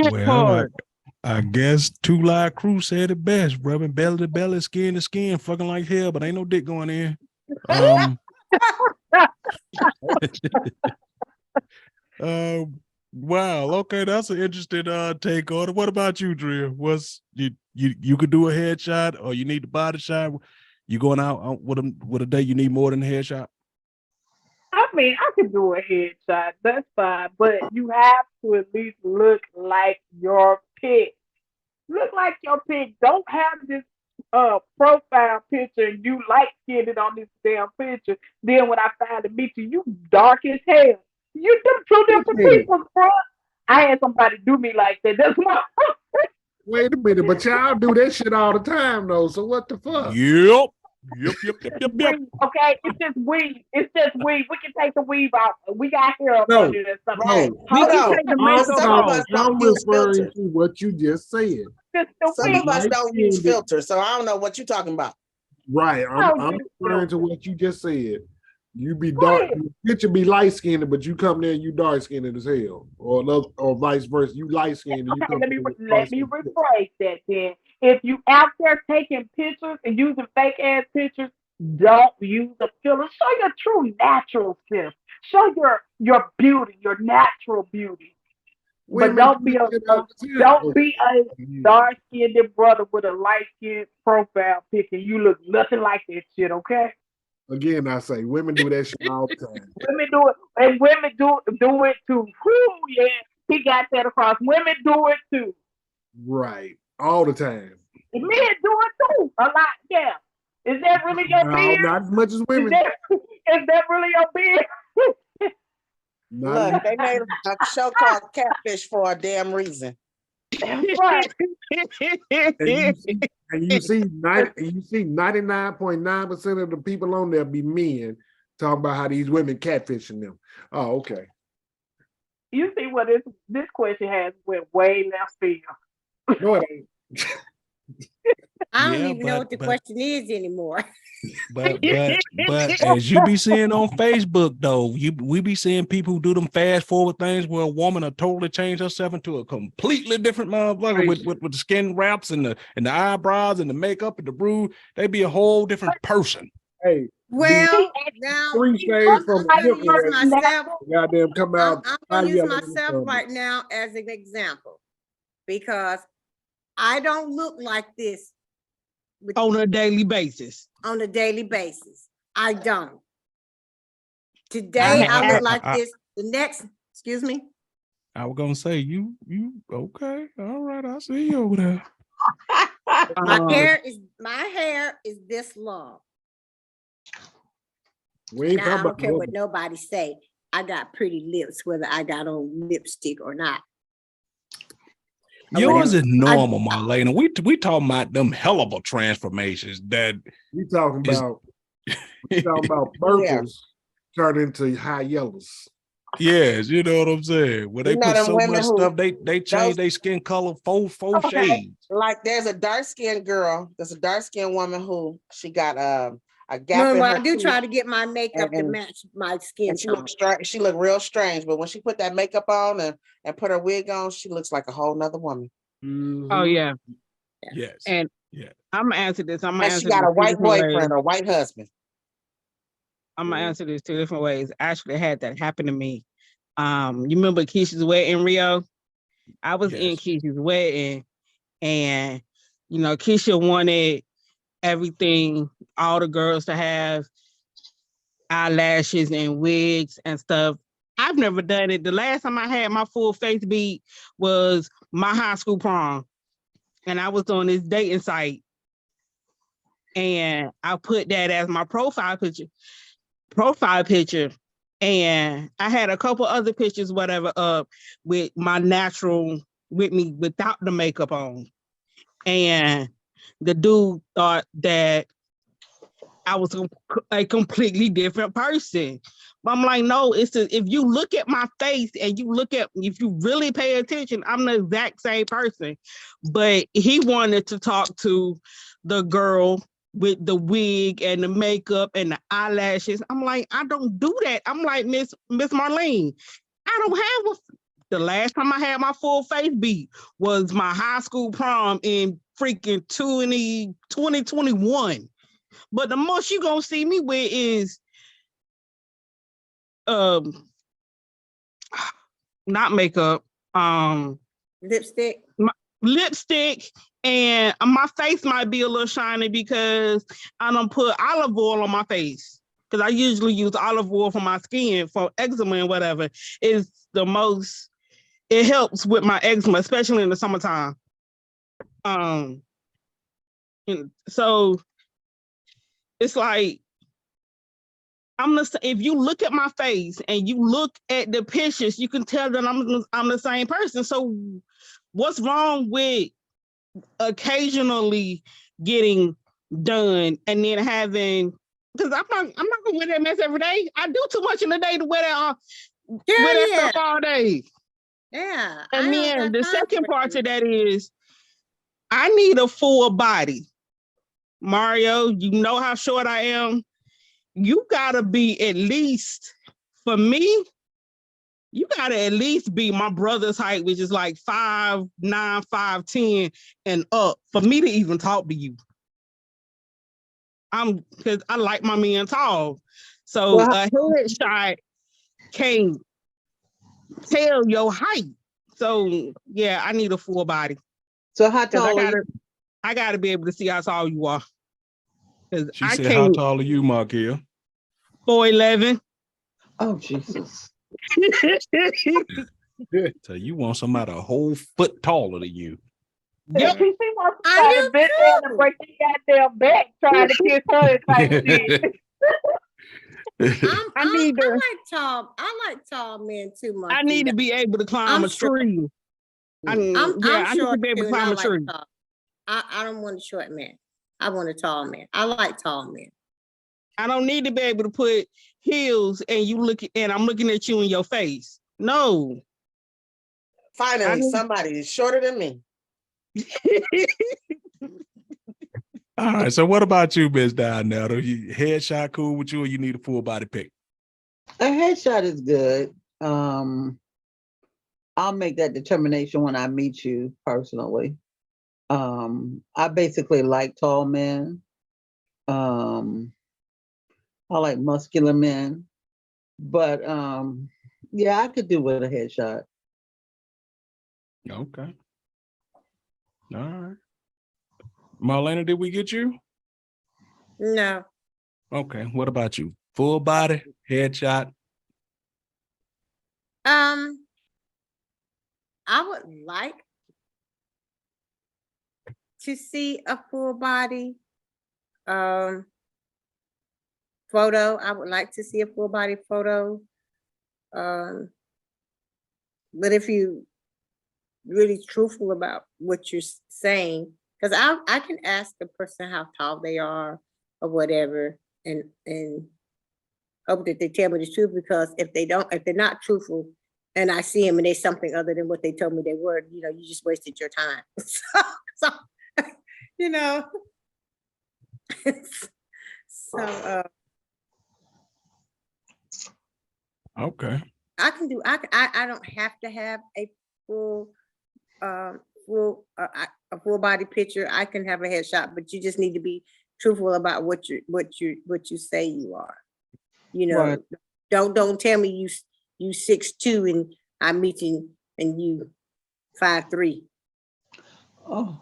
Speaker 1: Well, I guess Two Live Crew said it best, rubbing belly to belly, skin to skin, fucking like hell, but ain't no dick going in. Wow, okay, that's an interesting take on it. What about you, Drea? Was you could do a headshot, or you need the body shot? You going out with a date, you need more than a headshot?
Speaker 6: I mean, I could do a headshot. That's fine. But you have to at least look like your pick. Look like your pick. Don't have this profile picture and you light skinned on this damn picture. Then when I finally meet you, you dark as hell. You them two different people, bro. I had somebody do me like that. That's why.
Speaker 5: Wait a minute, but y'all do that shit all the time though. So what the fuck?
Speaker 1: Yep.
Speaker 6: Okay, it's just weave. It's just weave. We can take the weave out. We got hair up
Speaker 5: No,
Speaker 6: under this.
Speaker 7: Right.
Speaker 5: No,
Speaker 2: We
Speaker 7: Hold
Speaker 2: can
Speaker 7: on.
Speaker 2: take the
Speaker 5: I'm,
Speaker 2: makeup
Speaker 7: Some of
Speaker 2: off.
Speaker 7: us don't
Speaker 5: I'm
Speaker 7: use
Speaker 5: referring
Speaker 7: filters.
Speaker 5: to what you just said.
Speaker 6: Just the
Speaker 7: Some of
Speaker 6: weave.
Speaker 7: us don't use
Speaker 5: Light-skinned.
Speaker 7: filters, so I don't know what you're talking about.
Speaker 5: Right. I'm referring to what you just said. You be dark, your picture be light skinned, but you come there and you dark skinned as hell, or vice versa. You light skinned.
Speaker 6: Okay, let me rephrase that then. If you out there taking pictures and using fake ass pictures, don't use a filter. Show your true natural self. Show your beauty, your natural beauty. But don't be a dark skinned brother with a light skinned profile pic and you look nothing like that shit, okay?
Speaker 5: Again, I say women do that shit all the time.
Speaker 6: Women do it, and women do it too. Whew, yeah, he got that across. Women do it too.
Speaker 5: Right. All the time.
Speaker 6: And men do it too. A lot, yeah. Is that really your beard?
Speaker 5: Not as much as women.
Speaker 6: Is that really your beard?
Speaker 7: Look, they made a show called Catfish for a damn reason.
Speaker 6: That's right.
Speaker 5: And you see 99.9% of the people on there be men Talking about how these women catfishing them. Oh, okay.
Speaker 6: You see what this question has went way left field.
Speaker 5: No, it ain't.
Speaker 3: I don't
Speaker 1: Yeah,
Speaker 3: even know what the question is anymore.
Speaker 1: but as you be seeing on Facebook though, we be seeing people who do them fast forward things where a woman will totally change herself into a completely different motherfucker with the skin wraps and the eyebrows and the makeup and the brood. They be a whole different person.
Speaker 5: Hey,
Speaker 3: Well, now
Speaker 5: three
Speaker 6: She
Speaker 5: shades
Speaker 6: looks
Speaker 5: from
Speaker 3: I'm
Speaker 5: a
Speaker 3: gonna
Speaker 6: like
Speaker 3: use
Speaker 5: different
Speaker 6: her
Speaker 3: myself.
Speaker 5: goddamn come out.
Speaker 3: I'm
Speaker 5: high
Speaker 3: gonna use
Speaker 5: yellow in the
Speaker 3: myself
Speaker 5: sun.
Speaker 3: right now as an example because I don't look like this
Speaker 2: On a daily basis.
Speaker 3: on a daily basis. I don't. Today I look like this. The next, excuse me.
Speaker 1: I was gonna say you okay. All right, I see you over there.
Speaker 3: My
Speaker 2: Um,
Speaker 3: hair is this long.
Speaker 5: We ain't
Speaker 3: Now I
Speaker 5: talking
Speaker 3: don't
Speaker 5: about
Speaker 3: care what nobody say. I got pretty lips, whether I got on lipstick or not.
Speaker 1: Yours is normal, Marlena. We talking about them hell of a transformations that
Speaker 5: we talking
Speaker 1: is
Speaker 5: about purples turn into high yellows.
Speaker 1: yes, you know what I'm saying. When they
Speaker 7: You know
Speaker 1: put
Speaker 7: them
Speaker 1: so
Speaker 7: women
Speaker 1: much
Speaker 7: who
Speaker 1: stuff, they change their skin color four
Speaker 6: Okay.
Speaker 1: shades.
Speaker 7: like there's a dark-skinned girl, there's a dark-skinned woman who she got a gap in
Speaker 3: Well,
Speaker 7: her
Speaker 3: I do
Speaker 7: teeth,
Speaker 3: try to get my makeup to
Speaker 7: and-
Speaker 3: match my skin
Speaker 7: and she
Speaker 3: tone.
Speaker 7: looks she looked real strange, but when she put that makeup on and put her wig on, she looks like a whole nother woman.
Speaker 2: oh yeah.
Speaker 1: Yes.
Speaker 2: And
Speaker 1: Yeah.
Speaker 2: I'm gonna answer this. I'm gonna
Speaker 7: And
Speaker 2: answer
Speaker 7: she got
Speaker 2: this
Speaker 7: a
Speaker 2: two
Speaker 7: white
Speaker 2: different ways.
Speaker 7: boyfriend or white husband.
Speaker 2: I'm gonna answer this two different ways. I actually had that happen to me. You remember Keisha's wedding in Rio? I was in
Speaker 1: Yes.
Speaker 2: Keisha's wedding, and Keisha wanted everything, all the girls to have eyelashes and wigs and stuff. I've never done it. The last time I had my full face beat was my high school prom, and I was on this dating site, and I put that as my profile picture. And I had a couple other pictures, whatever, up with my natural, with me without the makeup on. And the dude thought that I was a completely different person. But I'm like, no, if you look at my face and if you really pay attention, I'm the exact same person. But he wanted to talk to the girl with the wig and the makeup and the eyelashes. I'm like, I don't do that. I'm like, Miss Marlene, I don't have the last time I had my full face beat was my high school prom in freaking 2021. But the most you gonna see me with is not makeup,
Speaker 3: Lipstick.
Speaker 2: lipstick, and my face might be a little shiny because I don't put olive oil on my face. Because I usually use olive oil for my skin for eczema and whatever. It helps with my eczema, especially in the summertime. So it's like, if you look at my face and you look at the pictures, you can tell that I'm the same person. So what's wrong with occasionally getting done and then having, because I'm not gonna wear that mess every day. I do too much in the day to wear that stuff all day.
Speaker 3: Yeah.
Speaker 2: And then the second part to that is I need a full body. Mario, you know how short I am. You gotta be at least, for me, you gotta at least be my brother's height, which is like 5'9", 5'10", and up for me to even talk to you. Because I like my men tall. So a headshot can't tell your height. So yeah, I need a full body.
Speaker 4: So how tall are you?
Speaker 2: I gotta be able to see how tall you are.
Speaker 1: She said, how tall are you, Markia?
Speaker 2: 4'11".
Speaker 4: Oh, Jesus.
Speaker 1: So you want somebody a whole foot taller than you.
Speaker 2: Yep.
Speaker 6: She wants somebody to bend down and break the goddamn back trying to kiss her type shit.
Speaker 3: I like tall men too much.
Speaker 2: I need to be able to climb a tree. I need to be able to climb a tree.
Speaker 3: I don't want a short man. I want a tall man. I like tall men.
Speaker 2: I don't need to be able to put heels and I'm looking at you in your face. No.
Speaker 7: Finally, somebody is shorter than me.
Speaker 1: All right. So what about you, Miss Dionetta? Headshot cool with you, or you need a full body pic?
Speaker 4: A headshot is good. I'll make that determination when I meet you personally. I basically like tall men. I like muscular men. But yeah, I could do with a headshot.
Speaker 1: Okay. All right. Marlena, did we get you?
Speaker 3: No.
Speaker 1: Okay. What about you? Full body, headshot?
Speaker 3: I would like to see a full body photo. I would like to see a full body photo. But if you really truthful about what you're saying, because I can ask a person how tall they are or whatever, and hope that they tell me the truth, because if they're not truthful, and I see them and they're something other than what they told me they were, you just wasted your time. So you know. So
Speaker 1: Okay.
Speaker 3: I don't have to have a full a full body picture. I can have a headshot, but you just need to be truthful about what you say you are.
Speaker 4: Right.
Speaker 3: Don't tell me you 6'2" and I'm meeting and you 5'3".
Speaker 4: Oh,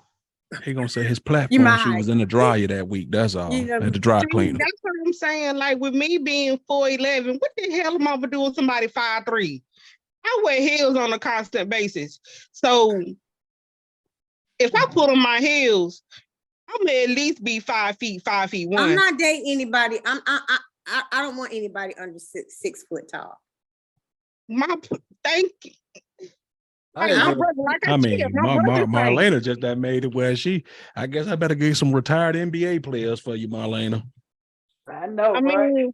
Speaker 1: He gonna say his platform shoe was in the dryer that week. That's all. At the dry
Speaker 2: See,
Speaker 1: cleaner.
Speaker 2: that's what I'm saying. Like with me being 4'11", what the hell am I gonna do with somebody 5'3"? I wear heels on a constant basis. So if I put on my heels, I'm gonna at least be 5 feet, 5'1".
Speaker 3: I'm not dating anybody. I don't want anybody under 6 foot tall.
Speaker 2: Thank you.
Speaker 1: Marlena just that made it where I guess I better get some retired NBA players for you, Marlena.
Speaker 6: I know,
Speaker 2: I mean,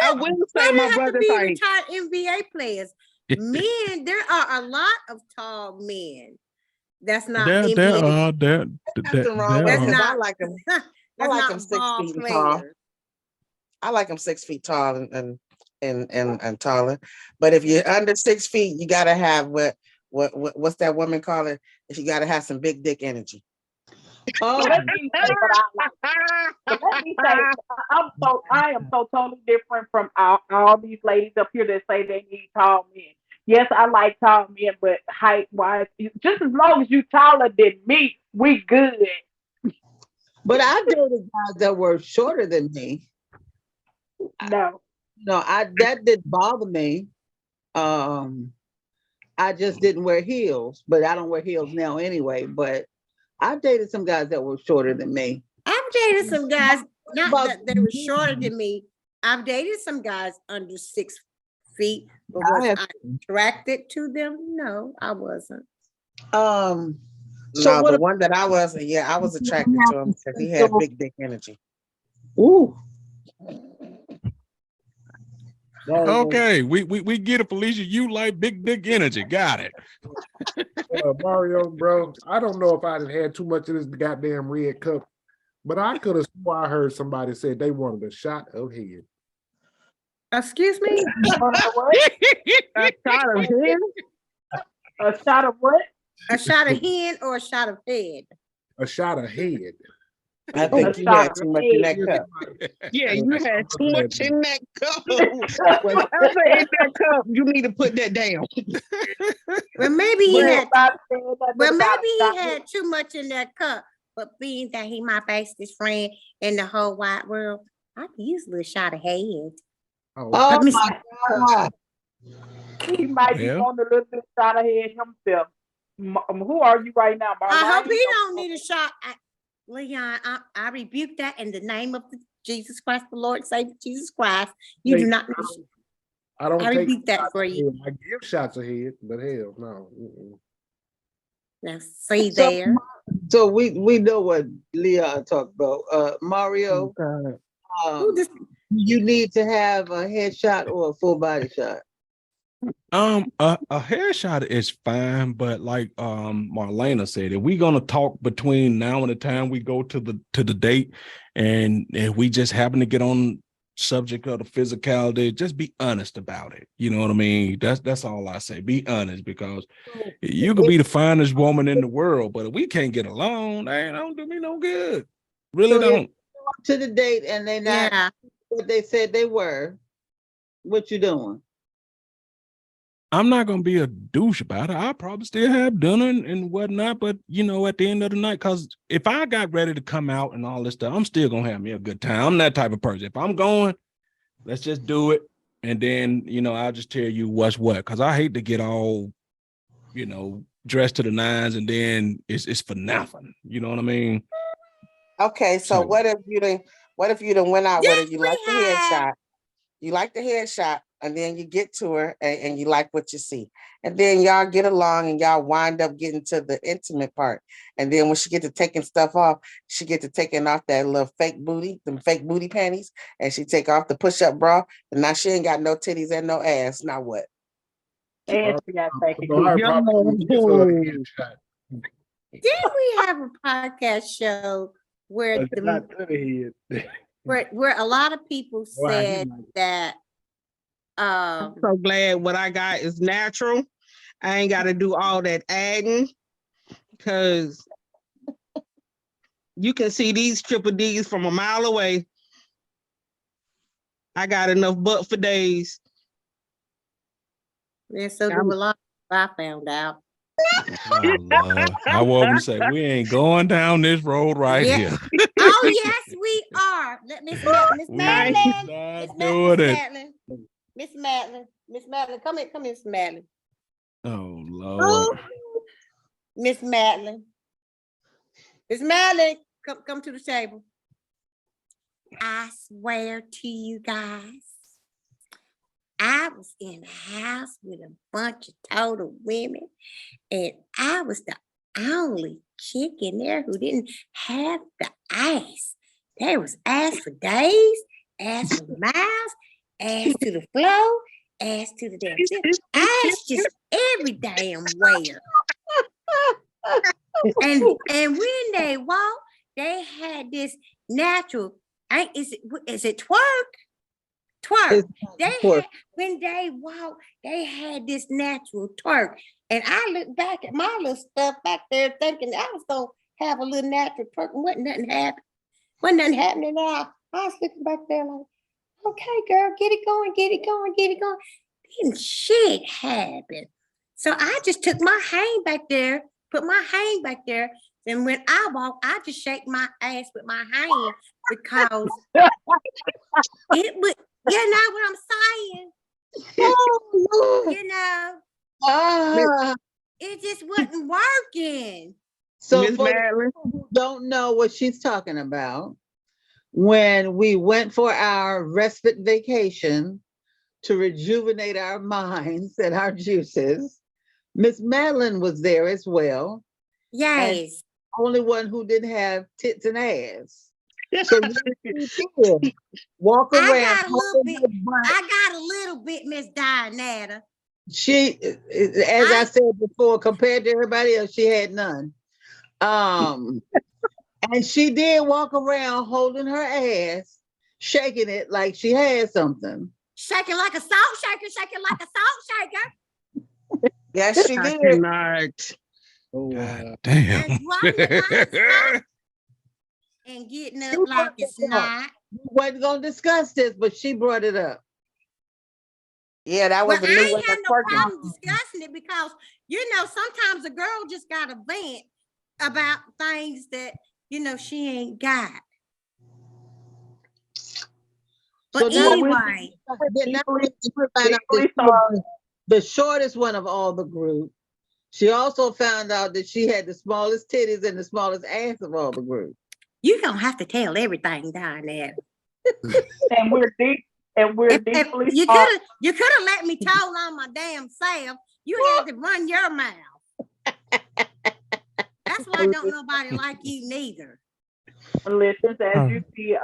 Speaker 2: I will say my brother's like
Speaker 3: retired NBA players. Men, there are a lot of tall men. That's not
Speaker 7: Nothing wrong with it, 'cause
Speaker 3: not,
Speaker 7: I like them. I
Speaker 3: that's
Speaker 7: like
Speaker 3: not
Speaker 7: them 6
Speaker 3: ball
Speaker 7: feet
Speaker 3: players.
Speaker 7: tall. I like them 6 feet tall and taller. But if you're under 6 feet, you gotta have what's that woman call it? If you gotta have some big dick energy.
Speaker 4: Oh,
Speaker 6: let me say what I like. But let me say, I am so totally different from all these ladies up here that say they need tall men. Yes, I like tall men, but height wise, just as long as you taller than me, we good.
Speaker 4: but I dated guys that were shorter than me.
Speaker 6: No.
Speaker 4: That didn't bother me. I just didn't wear heels, but I don't wear heels now anyway. But I dated some guys that were shorter than me.
Speaker 3: I've dated some guys, not that they were shorter than me. I've dated some guys under 6 feet, but was I attracted to them? No, I wasn't.
Speaker 7: No, the one that I was attracted to him because he had big dick energy.
Speaker 4: Ooh.
Speaker 1: Okay, we get it, Felicia. You like big dick energy. Got it.
Speaker 5: Mario, bro, I don't know if I'd had too much of this goddamn red cup, but I could have swore I heard somebody say they wanted a shot of head.
Speaker 3: Excuse me?
Speaker 6: A shot of head? A shot of what?
Speaker 3: A shot of hen or a shot of head?
Speaker 5: A shot of head.
Speaker 7: I think you had too much in that cup.
Speaker 2: Yeah, you had too much in that cup. Whatever in that cup, you need to put that down.
Speaker 3: Well, maybe he had too much in that cup, but being that he my bestest friend in the whole wide world, I could use a little shot of head.
Speaker 4: Oh my God.
Speaker 6: He might be on a little bit shot of head himself. Who are you right now, Marlene?
Speaker 3: I hope he don't need a shot. Leon, I rebuke that in the name of Jesus Christ, the Lord Savior Jesus Christ. You do not.
Speaker 5: I
Speaker 3: rebuke that for you.
Speaker 5: I give shots of head, but hell no.
Speaker 3: Now, see there.
Speaker 4: So we know what Leon talked about. Mario,
Speaker 3: Who just,
Speaker 4: you need to have a headshot or a full body shot?
Speaker 1: A headshot is fine, but like Marlena said, if we gonna talk between now and the time we go to the date, and if we just happen to get on subject of the physicality, just be honest about it. You know what I mean? That's all I say. Be honest, because you could be the finest woman in the world, but if we can't get along, they don't do me no good. Really
Speaker 4: So if
Speaker 1: don't.
Speaker 4: you go to the date and they not
Speaker 3: yeah,
Speaker 4: what they said they were, what you doing?
Speaker 1: I'm not gonna be a douche about it. I'll probably still have dinner and whatnot, but you know, at the end of the night, because if I got ready to come out and all this stuff, I'm still gonna have me a good time. I'm that type of person. If I'm going, let's just do it, and then I'll just tell you what's what. Because I hate to get all dressed to the nines and then it's for nothing. You know what I mean?
Speaker 7: Okay, so
Speaker 1: So
Speaker 7: what if you done went out with her,
Speaker 3: yes,
Speaker 7: you
Speaker 3: we
Speaker 7: like the
Speaker 3: have.
Speaker 7: headshot, and then you get to her and you like what you see. And then y'all get along and y'all wind up getting to the intimate part. And then when she get to taking stuff off, she get to taking off that little fake booty, them fake booty panties, and she take off the push-up bra, and now she ain't got no titties and no ass. Now what?
Speaker 6: And she got fake
Speaker 5: No, I
Speaker 6: again.
Speaker 5: probably give her a headshot.
Speaker 3: Didn't we have a podcast show where
Speaker 1: not to the head.
Speaker 3: where a lot of people said that
Speaker 2: I'm so glad what I got is natural. I ain't got to do all that adding, because you can see these triple D's from a mile away. I got enough butt for days.
Speaker 3: and so do a lot I found out.
Speaker 1: Oh, Lord. I was gonna say we ain't going down this road right
Speaker 3: Yeah.
Speaker 1: here.
Speaker 3: Oh yes, we are. Miss
Speaker 1: We
Speaker 3: Madeline,
Speaker 1: not doing it.
Speaker 3: Miss Madeline, come here, Miss Madeline.
Speaker 1: Oh Lord.
Speaker 3: Miss Madeline. Miss Madeline, come to the table. I swear to you guys, I was in a house with a bunch of total women, and I was the only chick in there who didn't have the ass. There was ass for days, ass for miles, ass to the floor, ass to the damn tip, ass just every damn where. And when they walked, they had this natural. Is it twerk? Twerk. When they walked, they had this natural twerk. And I looked back at my little stuff back there thinking I was gonna have a little natural twerk, and wasn't nothing happening now. I was looking back there like, okay, girl, get it going. Didn't shit happen. So I just took my hand back there, put my hand back there, and when I walk, I just shake my ass with my hand because it would, you know what I'm saying? You know, it just wasn't working.
Speaker 4: So
Speaker 2: Miss
Speaker 4: for the
Speaker 2: Madeline.
Speaker 4: people who don't know what she's talking about, when we went for our respite vacation to rejuvenate our minds and our juices, Miss Madeline was there as well.
Speaker 3: Yes.
Speaker 4: Only one who didn't have tits and ass. So you did walk around.
Speaker 3: I got a little bit, Miss Dianetta.
Speaker 4: She, as I said before, compared to everybody else, she had none. And she did walk around holding her ass, shaking it like she had something.
Speaker 3: Shaking like a salt shaker.
Speaker 7: Yes, she
Speaker 2: I
Speaker 7: did.
Speaker 2: cannot.
Speaker 1: God damn.
Speaker 3: And dropping like a and getting up like it's not.
Speaker 4: We wasn't gonna discuss this, but she brought it up.
Speaker 7: Yeah, that was
Speaker 3: Well,
Speaker 7: a new
Speaker 3: I
Speaker 7: way
Speaker 3: ain't
Speaker 7: of
Speaker 3: have no
Speaker 7: twerking.
Speaker 3: problem discussing it because sometimes a girl just got to vent about things that she ain't got. But
Speaker 4: So
Speaker 3: anyway,
Speaker 4: the shortest one of all the group. She also found out that she had the smallest titties and the smallest ass of all the group.
Speaker 3: you don't have to tell everything down there.
Speaker 6: And we're deep. And we're deeply.
Speaker 3: You could have let me tell on my damn self. You had to run your mouth. That's why don't nobody like you neither.
Speaker 6: Listen, as you see,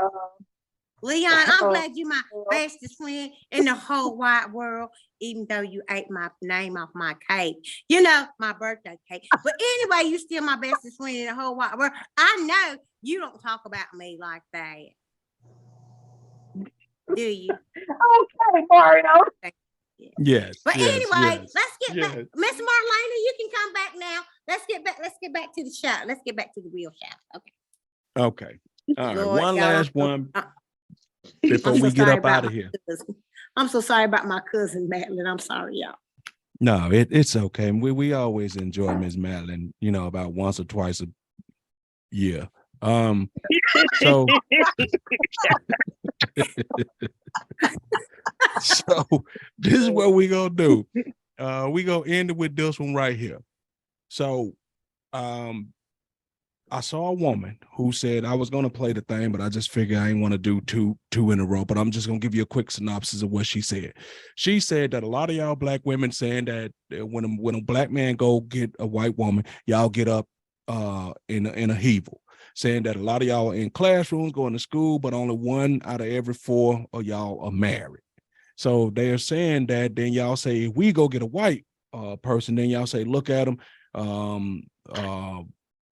Speaker 3: Leon, I'm
Speaker 6: Oh,
Speaker 3: glad you my bestest friend in the whole wide world, even though you ate my name off my cake. You know, my birthday cake. But anyway, you still my bestest friend in the whole wide world. I know you don't talk about me like that. Do you?
Speaker 6: okay, Mario.
Speaker 1: Yes,
Speaker 3: But
Speaker 1: yes,
Speaker 3: anyway,
Speaker 1: yes,
Speaker 3: let's get back.
Speaker 1: yes.
Speaker 3: Miss Marlena, you can come back now. Let's get back to the show. Let's get back to the real show. Okay.
Speaker 1: Okay. All right.
Speaker 3: Lord,
Speaker 1: One
Speaker 3: y'all,
Speaker 1: last one
Speaker 3: I'm
Speaker 1: before
Speaker 3: so
Speaker 1: we get
Speaker 3: sorry
Speaker 1: up out
Speaker 3: about
Speaker 1: of
Speaker 3: my
Speaker 1: here.
Speaker 3: cousin. I'm so sorry about my cousin Madeline. I'm sorry, y'all.
Speaker 1: No, it's okay. We always enjoy Miss Madeline, you know, about once or twice a year. So so this is what we gonna do. We gonna end it with this one right here. So I saw a woman who said I was going to play the thing, but I just figured I didn't want to do two in a row. But I'm just going to give you a quick synopsis of what she said. She said that a lot of y'all black women saying that when a black man go get a white woman, y'all get up in a heavel. Saying that a lot of y'all in classrooms going to school, but only 1 out of every 4 of y'all are married. So they're saying that then y'all say, if we go get a white person, then y'all say, look at him.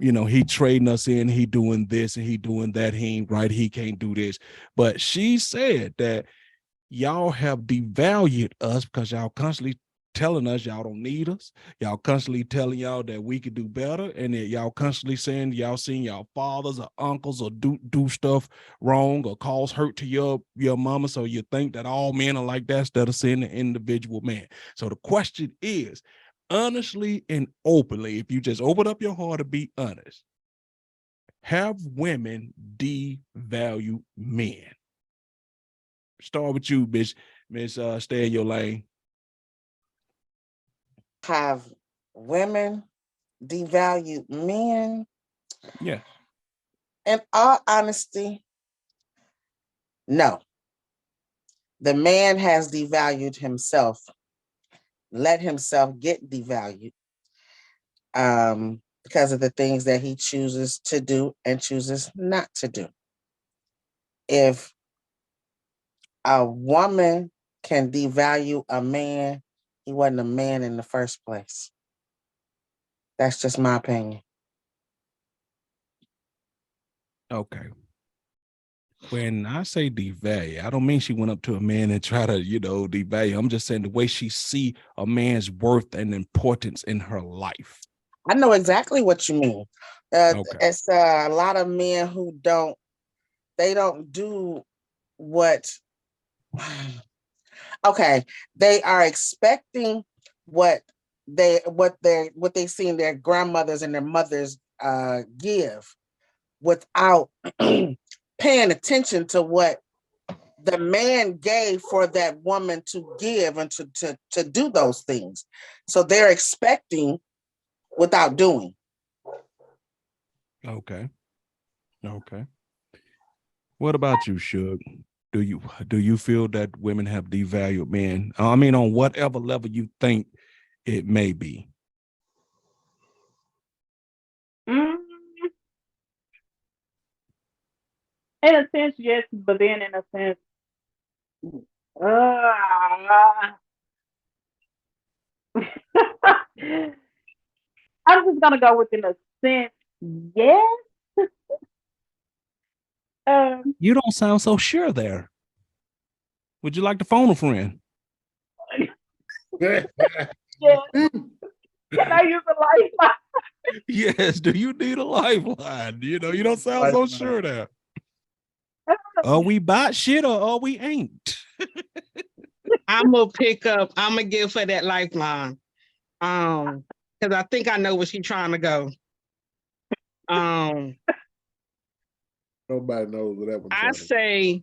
Speaker 1: You know, he trading us in, he doing this and he doing that. He ain't right. He can't do this. But she said that y'all have devalued us because y'all constantly telling us y'all don't need us. Y'all constantly telling y'all that we could do better. And that y'all constantly saying y'all seen y'all fathers or uncles or do stuff wrong or cause hurt to your mama. So you think that all men are like that instead of seeing the individual man. So the question is, honestly and openly, if you just open up your heart to be honest, have women devalue men? Start with you, Miss Stay in your lane.
Speaker 7: Have women devalue men?
Speaker 1: Yeah.
Speaker 7: In all honesty, no. The man has devalued himself, let himself get devalued because of the things that he chooses to do and chooses not to do. If a woman can devalue a man, he wasn't a man in the first place. That's just my opinion.
Speaker 1: Okay. When I say devalue, I don't mean she went up to a man and try to, devalue. I'm just saying the way she see a man's worth and importance in her life.
Speaker 7: I know exactly what you mean.
Speaker 1: Okay.
Speaker 7: It's a lot of men who don't do what, okay, they are expecting what they see their grandmothers and their mothers give without paying attention to what the man gave for that woman to give and to do those things. So they're expecting without doing.
Speaker 1: Okay. What about you, Suge? Do you feel that women have devalued men? I mean, on whatever level you think it may be.
Speaker 6: Mm, in a sense, yes, but then in a sense, I'm just gonna go with in a sense, yes.
Speaker 1: You don't sound so sure there. Would you like to phone a friend?
Speaker 6: Yes. Can I use a lifeline?
Speaker 1: Yes. Do you need a lifeline? You don't sound so sure there. Are we bot shit or are we ain't?
Speaker 2: I'm gonna give her that lifeline. Because I think I know where she's trying to go.
Speaker 5: Nobody knows where that one's
Speaker 2: I say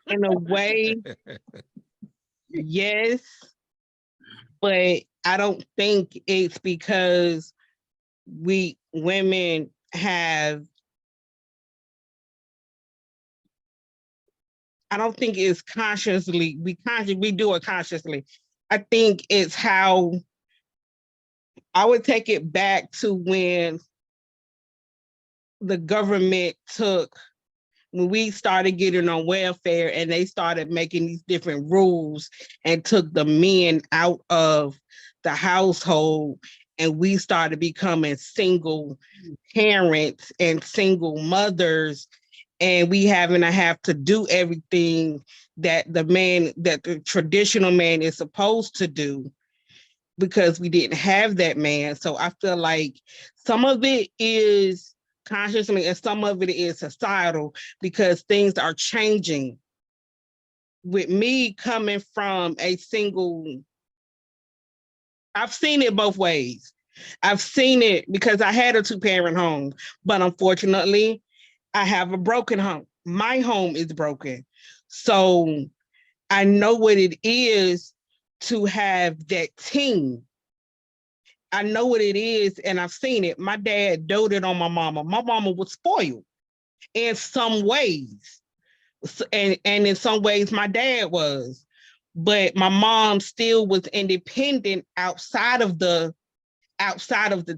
Speaker 2: in a way, yes, but I don't think it's because we women have, I don't think it's we do it consciously. I think it's how I would take it back to when the government took when we started getting on welfare and they started making these different rules and took the men out of the household, and we started becoming single parents and single mothers, and we having to have to do everything that the traditional man is supposed to do, because we didn't have that man. So I feel like some of it is consciously and some of it is societal, because things are changing. With me coming from a single, I've seen it both ways. I've seen it because I had a 2-parent home, but unfortunately, I have a broken home. My home is broken. So I know what it is to have that team. I know what it is, and I've seen it. My dad doted on my mama. My mama was spoiled in some ways, and in some ways, my dad was. But my mom still was independent outside of the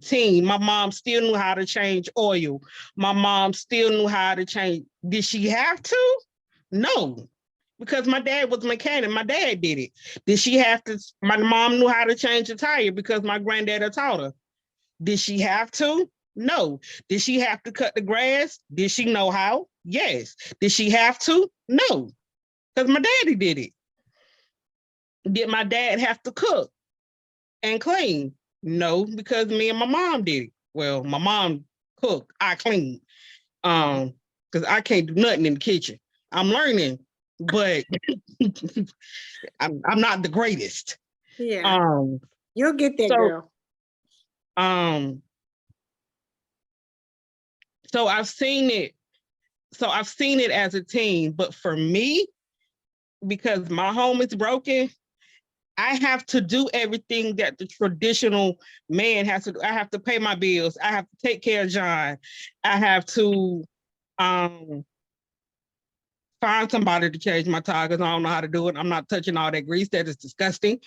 Speaker 2: team. My mom still knew how to change oil. My mom still knew how to change. Did she have to? No, because my dad was a mechanic. My dad did it. Did she have to? My mom knew how to change a tire because my granddad had taught her. Did she have to? No. Did she have to cut the grass? Did she know how? Yes. Did she have to? No, because my daddy did it. Did my dad have to cook and clean? No, because me and my mom did it. Well, my mom cooked, I cleaned. Because I can't do nothing in the kitchen. I'm learning, but I'm not the greatest.
Speaker 3: Yeah, you'll get there,
Speaker 2: So
Speaker 3: girl.
Speaker 2: So I've seen it. So I've seen it as a team, but for me, because my home is broken, I have to do everything that the traditional man has to do. I have to pay my bills. I have to take care of John. I have to find somebody to change my tires. I don't know how to do it. I'm not touching all that grease. That is disgusting.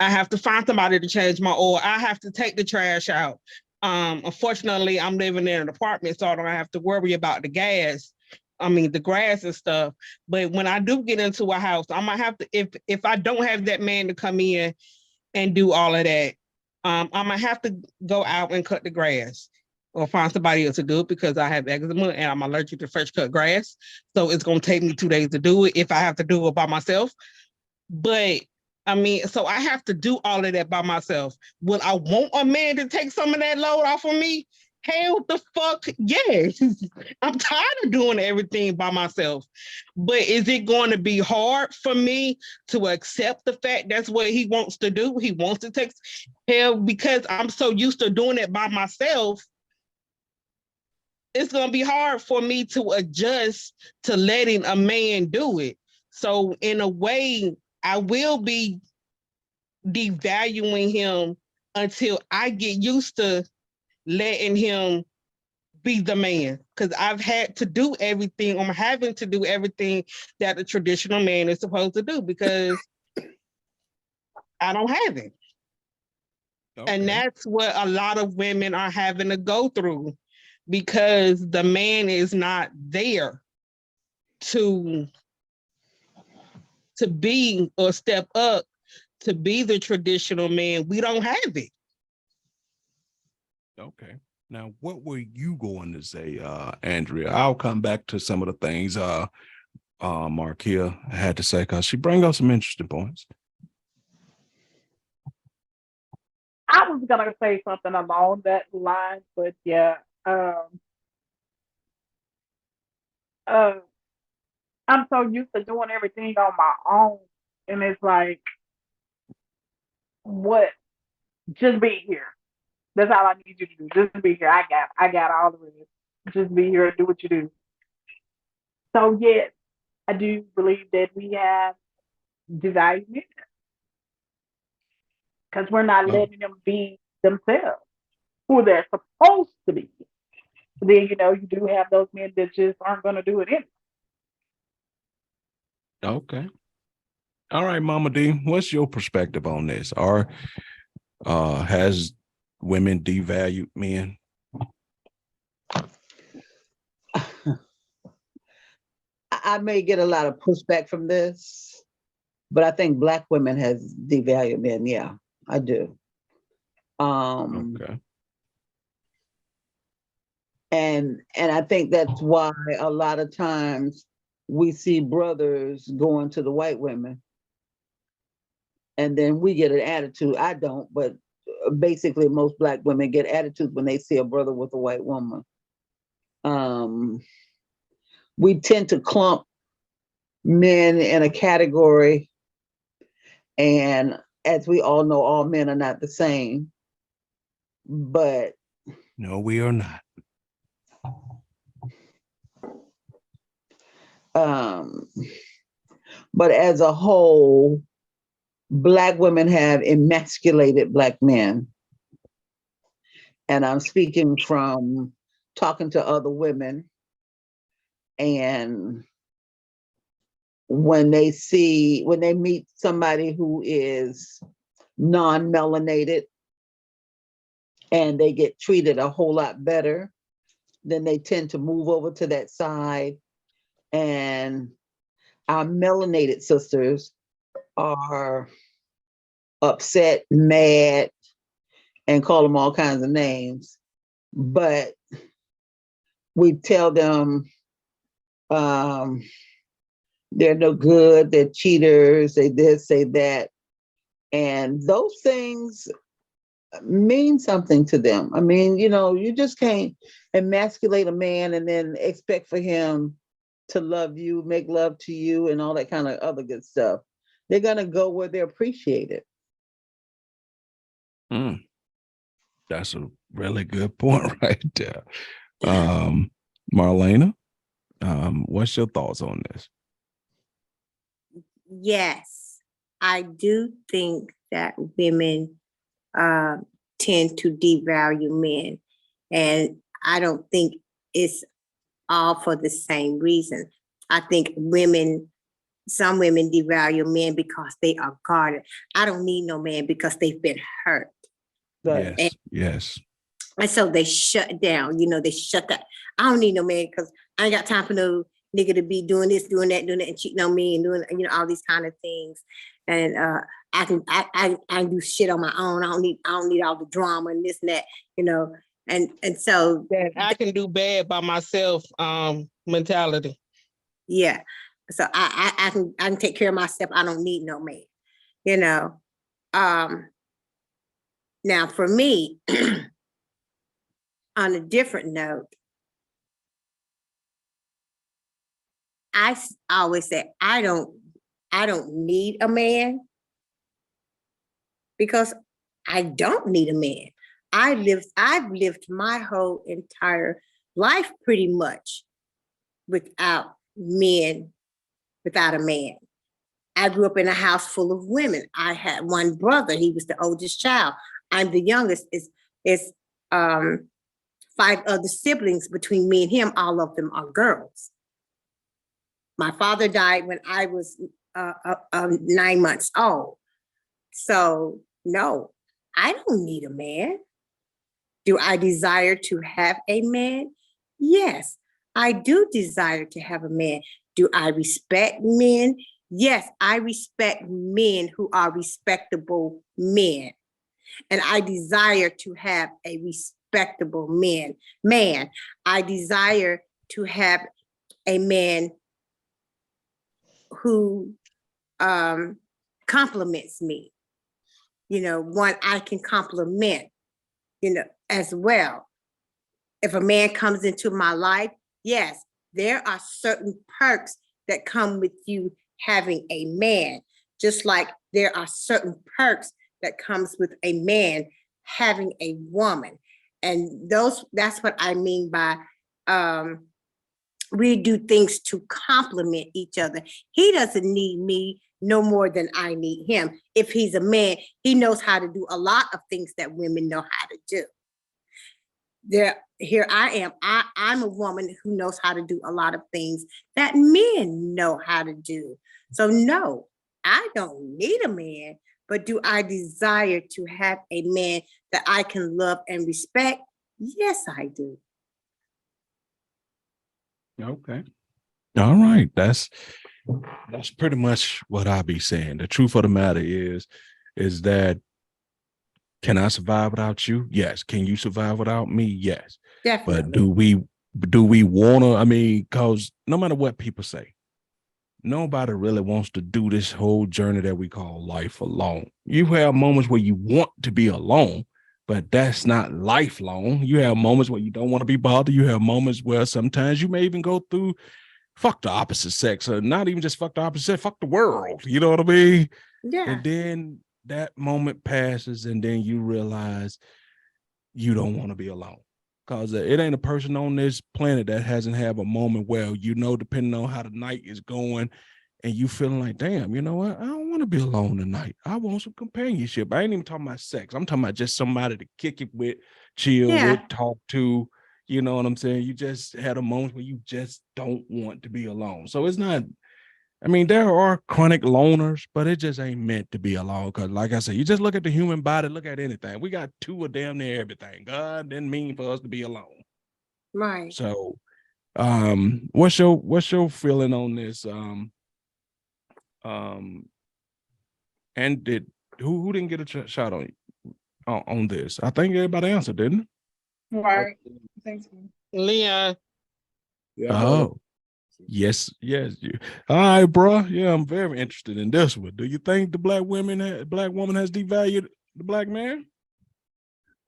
Speaker 2: I have to find somebody to change my oil. I have to take the trash out. Unfortunately, I'm living in an apartment, so I don't have to worry about the gas. I mean, the grass and stuff. But when I do get into a house, I'm gonna have to, if I don't have that man to come in and do all of that, I'm gonna have to go out and cut the grass or find somebody else to do it, because I have eczema and I'm allergic to fresh cut grass. So it's gonna take me 2 days to do it if I have to do it by myself. But I mean, so I have to do all of that by myself. Would I want a man to take some of that load off of me? Hell the fuck yes. I'm tired of doing everything by myself. But is it going to be hard for me to accept the fact that's what he wants to do? He wants to take hell, because I'm so used to doing it by myself. It's going to be hard for me to adjust to letting a man do it. So in a way, I will be devaluing him until I get used to letting him be the man, because I've had to do everything. I'm having to do everything that a traditional man is supposed to do, because I don't have it. Okay. And that's what a lot of women are having to go through, because the man is not there to be or step up to be the traditional man. We don't have it.
Speaker 1: Okay. Now, what were you going to say, Andrea? I'll come back to some of the things Markia had to say, because she bring up some interesting points.
Speaker 6: I was gonna say something along that line, but yeah, I'm so used to doing everything on my own, and it's like, what? Just be here. That's all I need you to do. Just be here. I got all the rest. Just be here and do what you do. So yes, I do believe that we have devalued men, because we're not letting them be themselves, who they're supposed to be. Then you do have those men that just aren't going to do it anyway.
Speaker 1: Okay. All right, Mama D, what's your perspective on this? Or has women devalued men?
Speaker 4: I may get a lot of pushback from this, but I think Black women has devalued men. Yeah, I do.
Speaker 1: Okay.
Speaker 4: And I think that's why a lot of times we see brothers going to the white women, and then we get an attitude. I don't, but basically most Black women get attitudes when they see a brother with a white woman. We tend to clump men in a category, and as we all know, all men are not the same. But
Speaker 1: No, we are not.
Speaker 4: but as a whole, Black women have emasculated Black men. And I'm speaking from talking to other women, and when they meet somebody who is non-melanated and they get treated a whole lot better, then they tend to move over to that side. And our melanated sisters are upset, mad, and call them all kinds of names. But we tell them they're no good, they're cheaters, they this, say that. And those things mean something to them. I mean, you just can't emasculate a man and then expect for him to love you, make love to you, and all that kind of other good stuff. They're gonna go where they're appreciated.
Speaker 1: That's a really good point right there. Marlena, what's your thoughts on this?
Speaker 3: Yes, I do think that women tend to devalue men, and I don't think it's all for the same reason. I think some women devalue men because they are guarded. I don't need no man because they've been hurt.
Speaker 4: But
Speaker 1: Yes.
Speaker 3: And so they shut down, they shut that. I don't need no man because I ain't got time for no nigga to be doing this, doing that, and cheating on me and doing, all these kind of things. And I can do shit on my own. I don't need all the drama and this and that, and so
Speaker 2: I can do bad by myself mentality.
Speaker 3: yeah. So I can take care of myself. I don't need no man, now for me, on a different note, I always say I don't need a man because I don't need a man. I've lived my whole entire life pretty much without a man. I grew up in a house full of women. I had one brother. He was the oldest child. I'm the youngest. It's 5 other siblings between me and him. All of them are girls. My father died when I was 9 months old. So no, I don't need a man. Do I desire to have a man? Yes, I do desire to have a man. Do I respect men? Yes, I respect men who are respectable men. And I desire to have a respectable man. I desire to have a man who compliments me. One I can compliment, as well. If a man comes into my life, yes, there are certain perks that come with you having a man, just like there are certain perks that comes with a man having a woman. And that's what I mean by we do things to complement each other. He doesn't need me no more than I need him. If he's a man, he knows how to do a lot of things that women know how to do. Here I am. I'm a woman who knows how to do a lot of things that men know how to do. So no, I don't need a man, but do I desire to have a man that I can love and respect? Yes, I do.
Speaker 1: Okay. All right. That's pretty much what I be saying. The truth of the matter is that can I survive without you? Yes. Can you survive without me? Yes. But
Speaker 3: Definitely.
Speaker 1: do we wanna, I mean, because no matter what people say, nobody really wants to do this whole journey that we call life alone. You have moments where you want to be alone, but that's not lifelong. You have moments where you don't want to be bothered. You have moments where sometimes you may even go through fuck the opposite sex, or not even just fuck the opposite sex, fuck the world. You know what I mean?
Speaker 3: Yeah.
Speaker 1: And then that moment passes, and then you realize you don't want to be alone. Because it ain't a person on this planet that hasn't had a moment where, depending on how the night is going, and you feeling like, damn, you know what? I don't want to be alone tonight. I want some companionship. I ain't even talking about sex. I'm talking about just somebody to kick it with, chill
Speaker 3: Yeah.
Speaker 1: with, talk to. You know what I'm saying? You just had a moment where you just don't want to be alone. So it's not, I mean, there are chronic loners, but it just ain't meant to be alone. Because, like I said, you just look at the human body, look at anything. We got two of damn near everything. God didn't mean for us to be alone.
Speaker 3: Right.
Speaker 1: So, what's your feeling on this? Um, and did who didn't get a shot on this? I think everybody answered, didn't
Speaker 6: Right. Thanks.
Speaker 2: Leon,
Speaker 1: it?
Speaker 5: Yeah,
Speaker 1: Oh, yes. All right, bro. Yeah, I'm very interested in this one. Do you think the black woman has devalued the black man?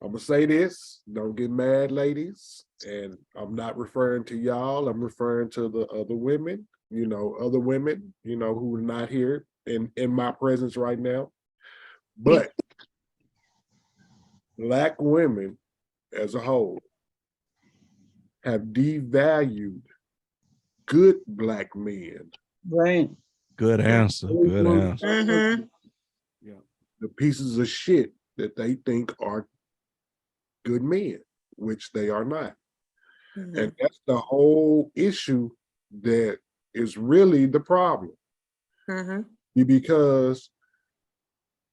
Speaker 5: I'm gonna say this. Don't get mad, ladies. And I'm not referring to y'all. I'm referring to the other women. Other women. Who are not here in my presence right now. But black women, as a whole, have devalued good black men.
Speaker 4: Right.
Speaker 1: Good answer. Good answer.
Speaker 3: Mm-hmm.
Speaker 5: Yeah, the pieces of shit that they think are good men, which they are not.
Speaker 3: Mm-hmm.
Speaker 5: And that's the whole issue that is really the problem.
Speaker 3: Mm-hmm.
Speaker 5: Because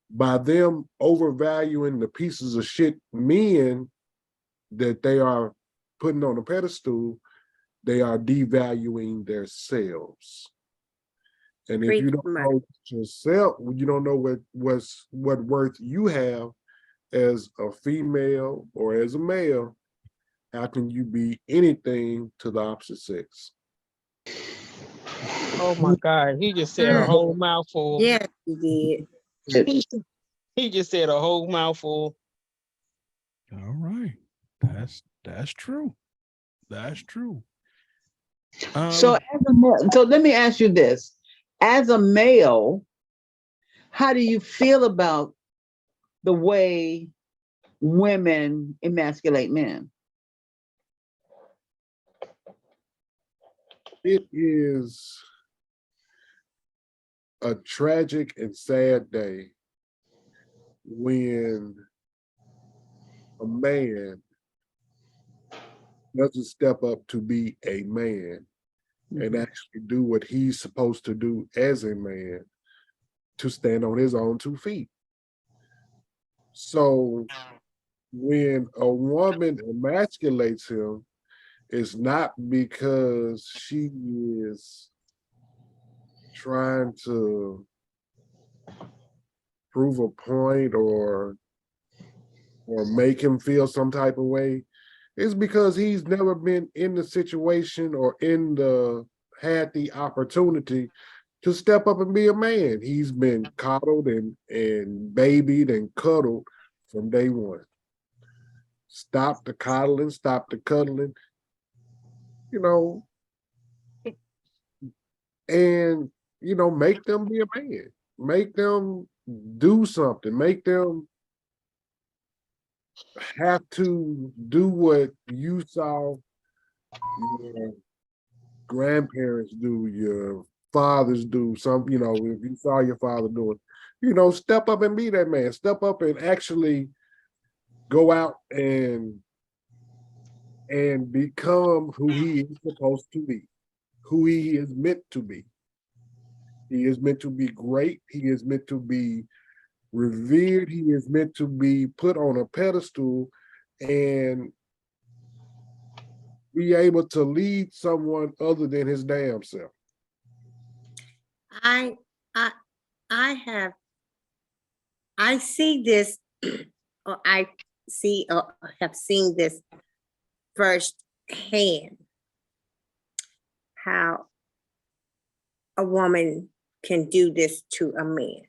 Speaker 5: by them overvaluing the pieces of shit men that they are putting on a pedestal, they are devaluing themselves. And if you don't know yourself, you don't know what worth you have as a female or as a male, how can you be anything to the opposite sex?
Speaker 2: oh my God, he just said a
Speaker 3: Mm.
Speaker 2: whole mouthful.
Speaker 3: Yes, you did.
Speaker 2: He just said a whole mouthful.
Speaker 1: All right. That's true. That's true.
Speaker 4: So so let me ask you this. As a male, how do you feel about the way women emasculate men?
Speaker 5: It is a tragic and sad day when a man doesn't step up to be a man and actually do what he's supposed to do as a man to stand on his own 2 feet. So when a woman emasculates him, it's not because she is trying to prove a point or make him feel some type of way. It's because he's never been in the situation or had the opportunity to step up and be a man. He's been coddled and babied and cuddled from day one. Stop the coddling, stop the cuddling, you know, and make them be a man. Make them do something. Make them have to do what you saw your grandparents do, your fathers do. If you saw your father doing, step up and be that man. Step up and actually go out and become who he is supposed to be, who he is meant to be. He is meant to be great. He is meant to be revered. He is meant to be put on a pedestal and be able to lead someone other than his damn self?
Speaker 3: I I I see this, or I see or have seen this firsthand, how a woman can do this to a man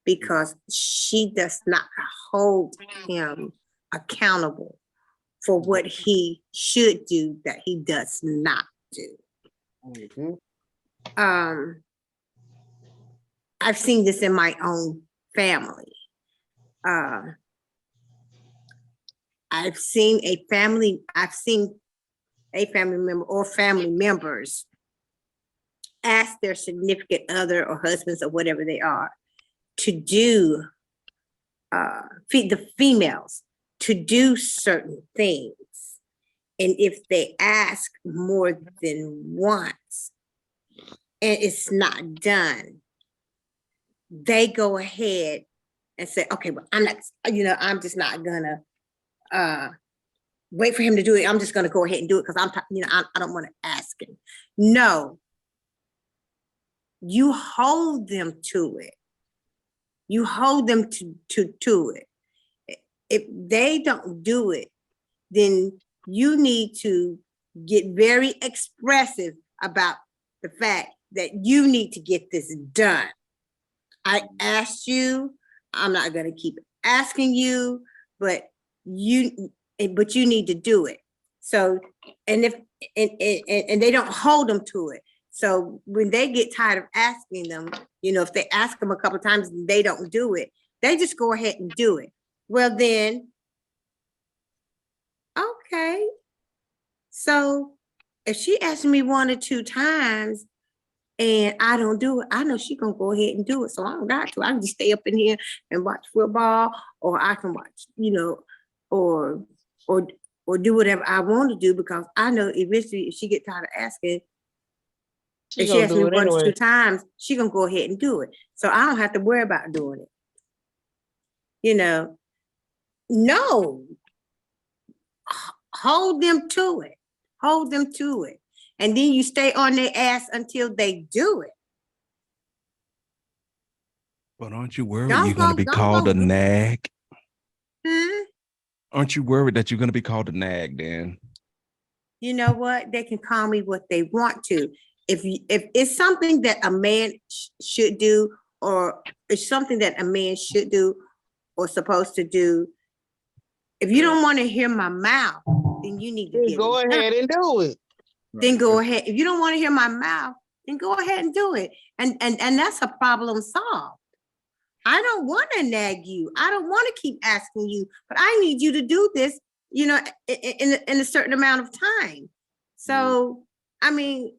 Speaker 3: because she does not hold him accountable for what he should do that he does not do.
Speaker 5: Mhm.
Speaker 3: I've seen this in my own family. I've seen a family member or family members ask their significant other or husbands or whatever they are to do, the females to do certain things. And if they ask more than once and it's not done, they go ahead and say, okay, well, I'm just not gonna wait for him to do it. I'm just gonna go ahead and do it because I don't want to ask him. No, you hold them to it. You hold them to it. If they don't do it, then you need to get very expressive about the fact that you need to get this done. I asked you, I'm not going to keep asking you, but you need to do it. So, and they don't hold them to it. So when they get tired of asking them, if they ask them a couple of times and they don't do it, they just go ahead and do it. Well, then, okay. So if she asks me 1 or 2 times and I don't do it, I know she's gonna go ahead and do it. So I don't got to. I can just stay up in here and watch football, or I can watch, or do whatever I want to do, because I know eventually if she get tired of asking, if she asks me 1 or 2 times, she gonna go ahead and do it. So I don't have to worry about doing it. No, hold them to it. Hold them to it. And then you stay on their ass until they do it.
Speaker 1: But aren't you worried
Speaker 3: Don't
Speaker 1: you're going to be called a nag? Aren't you worried that you're going to be called a nag then?
Speaker 3: You know what? They can call me what they want to. If it's something that a man should do, or it's something that a man should do or supposed to do, if you don't want to hear my mouth, then you need to
Speaker 2: go ahead and do it.
Speaker 3: Then go ahead. If you don't want to hear my mouth, then go ahead and do it. And that's a problem solved. I don't want to nag you. I don't want to keep asking you, but I need you to do this, in a certain amount of time. So, I mean,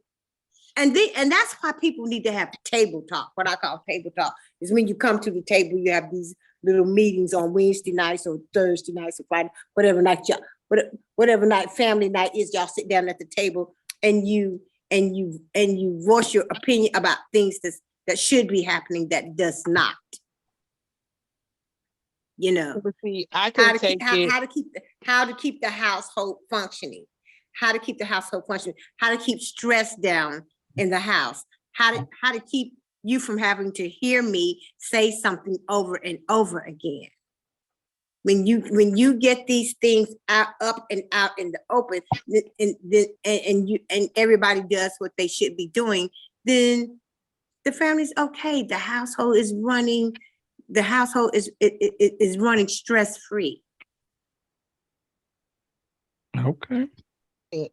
Speaker 3: and that's why people need to have table talk. What I call table talk is when you come to the table, you have these little meetings on Wednesday nights or Thursday nights or Friday, whatever whatever night, family night is, y'all sit down at the table and you voice your opinion about things that should be happening that does not.
Speaker 2: See, I can
Speaker 3: how to keep the household functioning, how to keep stress down in the house, how to keep you from having to hear me say something over and over again. When you get these things up and out in the open, and everybody does what they should be doing, then the family's okay. The household is running. The household is running stress-free.
Speaker 1: Okay.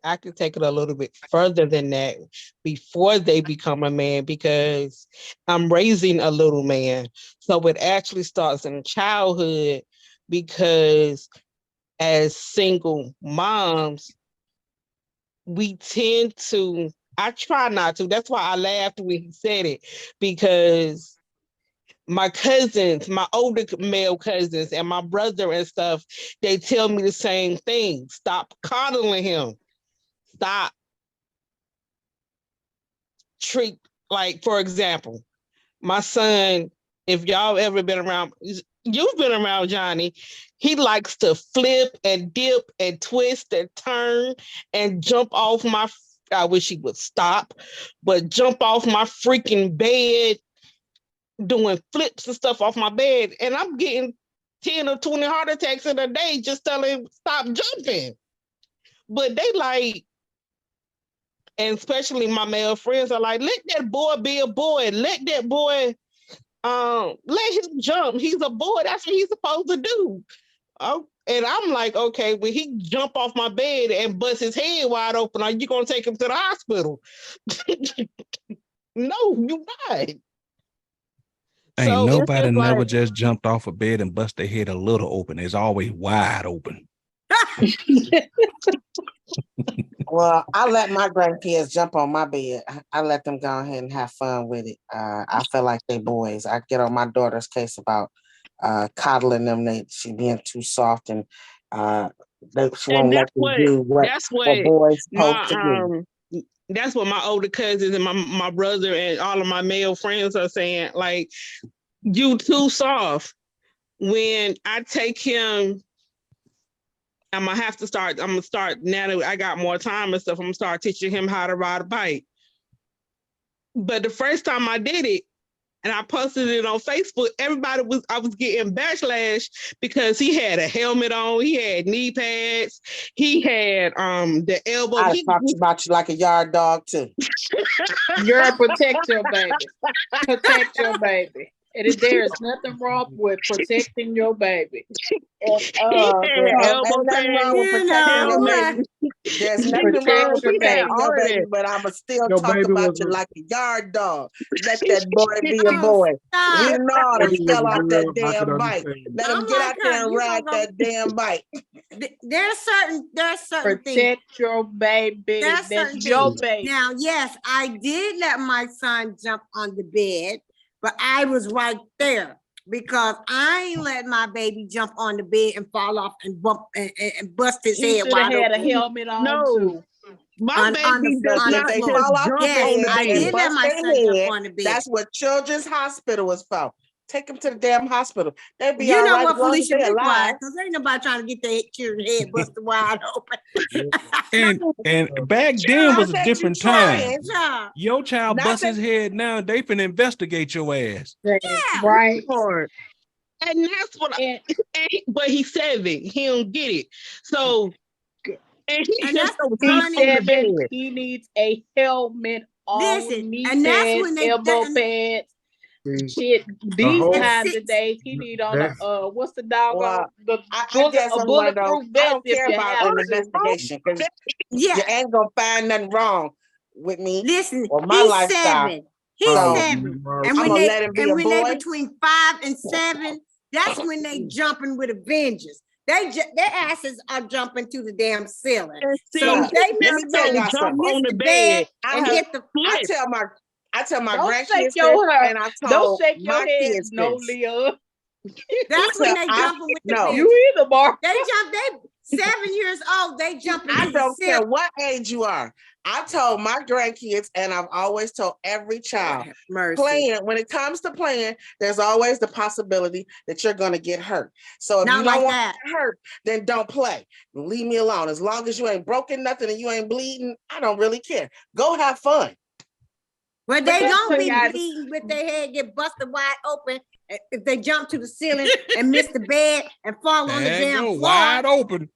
Speaker 2: I can take it a little bit further than that before they become a man, because I'm raising a little man. So it actually starts in childhood, because as single moms, we tend to, I try not to, that's why I laughed when he said it, because my cousins, my older male cousins and my brother and stuff, they tell me the same thing. Stop coddling him. Stop like, for example, my son, if y'all ever been around, you've been around Johnny. He likes to flip and dip and twist and turn and jump off my. I wish he would stop, but jump off my freaking bed, doing flips and stuff off my bed, and I'm getting 10 or 20 heart attacks in a day just telling him stop jumping. But they like, and especially my male friends are like, let that boy be a boy. Let that boy, let him jump. He's a boy. That's what he's supposed to do. Oh, and I'm like, okay, when he jump off my bed and bust his head wide open, are you gonna take him to the hospital? No, you're not.
Speaker 1: Ain't
Speaker 2: So it's
Speaker 1: nobody
Speaker 2: just
Speaker 1: never
Speaker 2: like,
Speaker 1: just jumped off a bed and bust their head a little open. It's always wide open.
Speaker 7: Well, I let my grandkids jump on my bed. I let them go ahead and have fun with it. I feel like they boys. I get on my daughter's case about coddling them. She being too soft and she
Speaker 2: and
Speaker 7: won't let them do
Speaker 2: that's
Speaker 7: what
Speaker 2: what
Speaker 7: boys supposed to do.
Speaker 2: that's what my older cousins and my brother and all of my male friends are saying. Like, you too soft. When I take him, I'm gonna start now that I got more time and stuff, I'm gonna start teaching him how to ride a bike. But the first time I did it and I posted it on Facebook, I was getting backlash because he had a helmet on, he had knee pads, he had the elbow.
Speaker 7: I talked about you like a yard dog too.
Speaker 6: Girl, protect your baby. Protect your baby. And there is nothing wrong with protecting your baby.
Speaker 7: There's nothing wrong with protecting your baby. There's nothing wrong with protecting your baby, but I'ma still talk about you like a yard dog. Let that boy be a boy. We know he fell off that damn bike. Let him get out there and ride that damn bike.
Speaker 3: There's certain
Speaker 6: Protect
Speaker 3: things.
Speaker 6: your baby.
Speaker 3: That's
Speaker 6: your baby.
Speaker 3: Now, yes, I did let my son jump on the bed, but I was right there because I ain't let my baby jump on the bed and fall off and bump and bust his head wide
Speaker 6: had
Speaker 3: open.
Speaker 6: a helmet on too.
Speaker 2: My baby does not
Speaker 7: they
Speaker 2: just
Speaker 7: fall off
Speaker 2: jump
Speaker 7: the
Speaker 2: on the
Speaker 7: bed
Speaker 3: I
Speaker 2: bed.
Speaker 3: did let my son jump on the bed.
Speaker 7: That's what Children's Hospital is for. Take them to the damn hospital. They'll be
Speaker 3: You
Speaker 7: all
Speaker 3: know
Speaker 7: right
Speaker 3: what,
Speaker 7: as long as
Speaker 3: Felicia,
Speaker 7: they're
Speaker 3: be
Speaker 7: alive.
Speaker 3: quiet, because ain't nobody trying to get their children's head busted wide open.
Speaker 1: And back then was a different time.
Speaker 3: Yeah.
Speaker 1: Your child
Speaker 7: Not
Speaker 1: bust
Speaker 7: that-
Speaker 1: his head now, they finna investigate your ass.
Speaker 3: Yeah.
Speaker 6: Right.
Speaker 2: And that's what but he's 7. He don't get it. So and he just don't jump on the bed.
Speaker 6: He needs a helmet on.
Speaker 3: Listen,
Speaker 6: knee
Speaker 3: and that's
Speaker 6: pads,
Speaker 3: when they
Speaker 6: elbow pads. Shit, these times of days, he need on a what's the dog on
Speaker 7: I guess I'm one of those.
Speaker 6: bulletproof
Speaker 7: I
Speaker 6: vest
Speaker 7: don't care about an investigation because you ain't gonna find nothing wrong with me.
Speaker 3: Listen,
Speaker 7: or my
Speaker 3: he's
Speaker 7: lifestyle.
Speaker 3: 7. He's
Speaker 7: So,
Speaker 3: 7. And
Speaker 7: I'm
Speaker 3: when
Speaker 7: gonna
Speaker 3: they
Speaker 7: let him be
Speaker 3: and
Speaker 7: a
Speaker 3: when they
Speaker 7: boy.
Speaker 3: between 5 and 7, that's when they jumping with a vengeance. Their asses are jumping to the damn ceiling. So
Speaker 7: Look,
Speaker 3: they
Speaker 7: let me tell y'all
Speaker 3: jump
Speaker 7: something.
Speaker 3: on the bed and hit the
Speaker 7: I tell my
Speaker 6: Don't
Speaker 7: grandkids
Speaker 6: shake your head.
Speaker 7: and I
Speaker 6: Don't
Speaker 7: told
Speaker 6: shake your
Speaker 7: my
Speaker 6: head,
Speaker 7: kids
Speaker 6: no,
Speaker 7: this.
Speaker 6: Leah.
Speaker 3: That's when they jumping with the vengeance.
Speaker 6: You either, Mark.
Speaker 3: They 7 years old. They jumping.
Speaker 7: I don't care what age you are. I told my grandkids, and I've always told every child, playing, when it comes to playing, there's always the possibility that you're going to get hurt. So if you don't want to get hurt, then don't play. Leave me alone. As long as you ain't broken nothing and you ain't bleeding, I don't really care. Go have fun.
Speaker 3: Well, they gonna be bleeding with their head get busted wide open if they jump to the ceiling and miss the bed and fall on the damn floor.
Speaker 1: Wide open.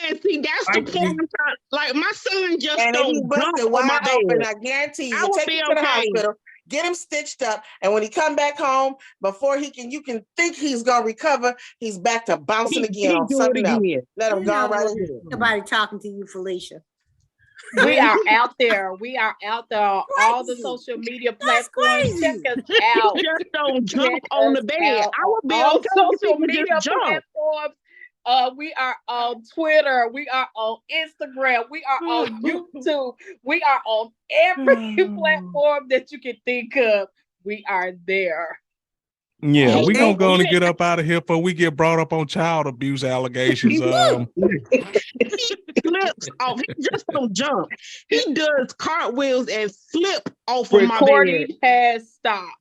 Speaker 2: And see, that's the point. Like my son just
Speaker 7: and
Speaker 2: don't
Speaker 7: if he busted wide open, I guarantee you, take him to the hospital, get him stitched up, and when he come back home, before you can think he's gonna recover, he's back to bouncing again on something else. Let him go right ahead.
Speaker 3: Nobody talking to you, Felicia.
Speaker 6: We are out there. We are out there on all the social media platforms. Check us out.
Speaker 2: Just don't jump on the bed. I will be
Speaker 6: on
Speaker 2: okay
Speaker 6: social
Speaker 2: if
Speaker 6: media
Speaker 2: just jump.
Speaker 6: platforms. We are on Twitter. We are on Instagram. We are on YouTube. We are on every platform that you can think of. We are there.
Speaker 1: Yeah, we're gonna go and get up out of here before we get brought up on child abuse allegations.
Speaker 2: He flips off. He just don't jump. He does cartwheels and flip off of my bed.
Speaker 6: Recording has stopped.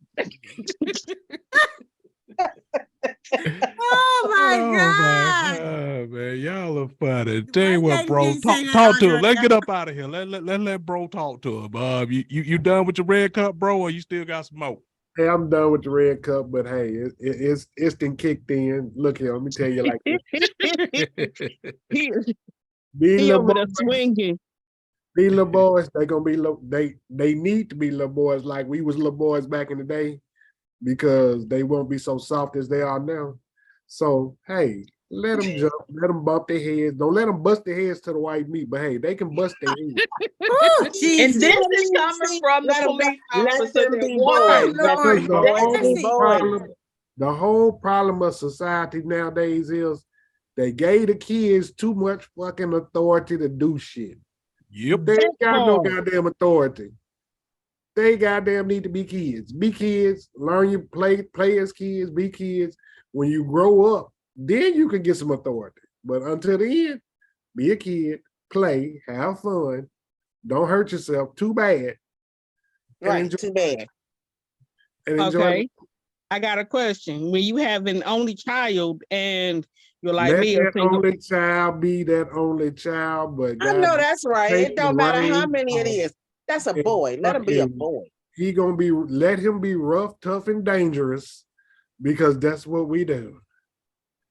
Speaker 3: Oh my God.
Speaker 1: God, man. Y'all are funny.
Speaker 3: Why
Speaker 1: Tell you what,
Speaker 3: can't
Speaker 1: bro.
Speaker 3: you say that
Speaker 1: Talk
Speaker 3: on
Speaker 1: to him.
Speaker 3: your
Speaker 1: Let's get
Speaker 3: show?
Speaker 1: up out of here. Let bro talk to him. You done with your red cup, bro, or you still got smoke?
Speaker 5: Hey, I'm done with the red cup, but hey, it's been kicked in. Look here, let me tell you like this.
Speaker 2: he,
Speaker 5: These
Speaker 2: he
Speaker 5: little
Speaker 2: over there
Speaker 5: boys,
Speaker 2: swinging.
Speaker 5: these little boys, they gonna be they need to be little boys like we was little boys back in the day because they won't be so soft as they are now. So hey, let them jump, let them bump their heads. Don't let them bust their heads to the white meat, but hey, they can bust their heads.
Speaker 3: Oh,
Speaker 6: And
Speaker 3: Jesus.
Speaker 6: this is coming from the
Speaker 4: Let 'em
Speaker 6: police
Speaker 4: let
Speaker 6: officer
Speaker 4: them
Speaker 6: that
Speaker 4: be
Speaker 6: warned
Speaker 4: boys.
Speaker 6: you.
Speaker 4: Let
Speaker 3: Lord,
Speaker 5: Because
Speaker 4: them
Speaker 5: the
Speaker 4: boys be
Speaker 5: whole
Speaker 3: mercy.
Speaker 4: boys.
Speaker 5: problem of society nowadays is they gave the kids too much fucking authority to do shit.
Speaker 1: Yep.
Speaker 5: They ain't got no
Speaker 2: part.
Speaker 5: goddamn authority. They goddamn need to be kids. Be kids. Learn you play as kids. Be kids. When you grow up, then you can get some authority. But until the end, be a kid. Play. Have fun. Don't hurt yourself too bad. And
Speaker 7: Right,
Speaker 5: enjoy.
Speaker 7: too bad.
Speaker 5: And enjoy.
Speaker 2: Okay. I got a question. When you have an only child and you're like
Speaker 5: Let
Speaker 2: me, a
Speaker 5: that
Speaker 2: single,
Speaker 5: only child be that only child. But
Speaker 7: I know
Speaker 5: God,
Speaker 7: that's right.
Speaker 5: take
Speaker 7: It
Speaker 5: the
Speaker 7: don't matter how
Speaker 5: reins
Speaker 7: many it
Speaker 5: off
Speaker 7: is. That's a
Speaker 5: and
Speaker 7: boy. Let him be a
Speaker 5: fucking
Speaker 7: boy.
Speaker 5: he gonna be let him be rough, tough, and dangerous because that's what we do.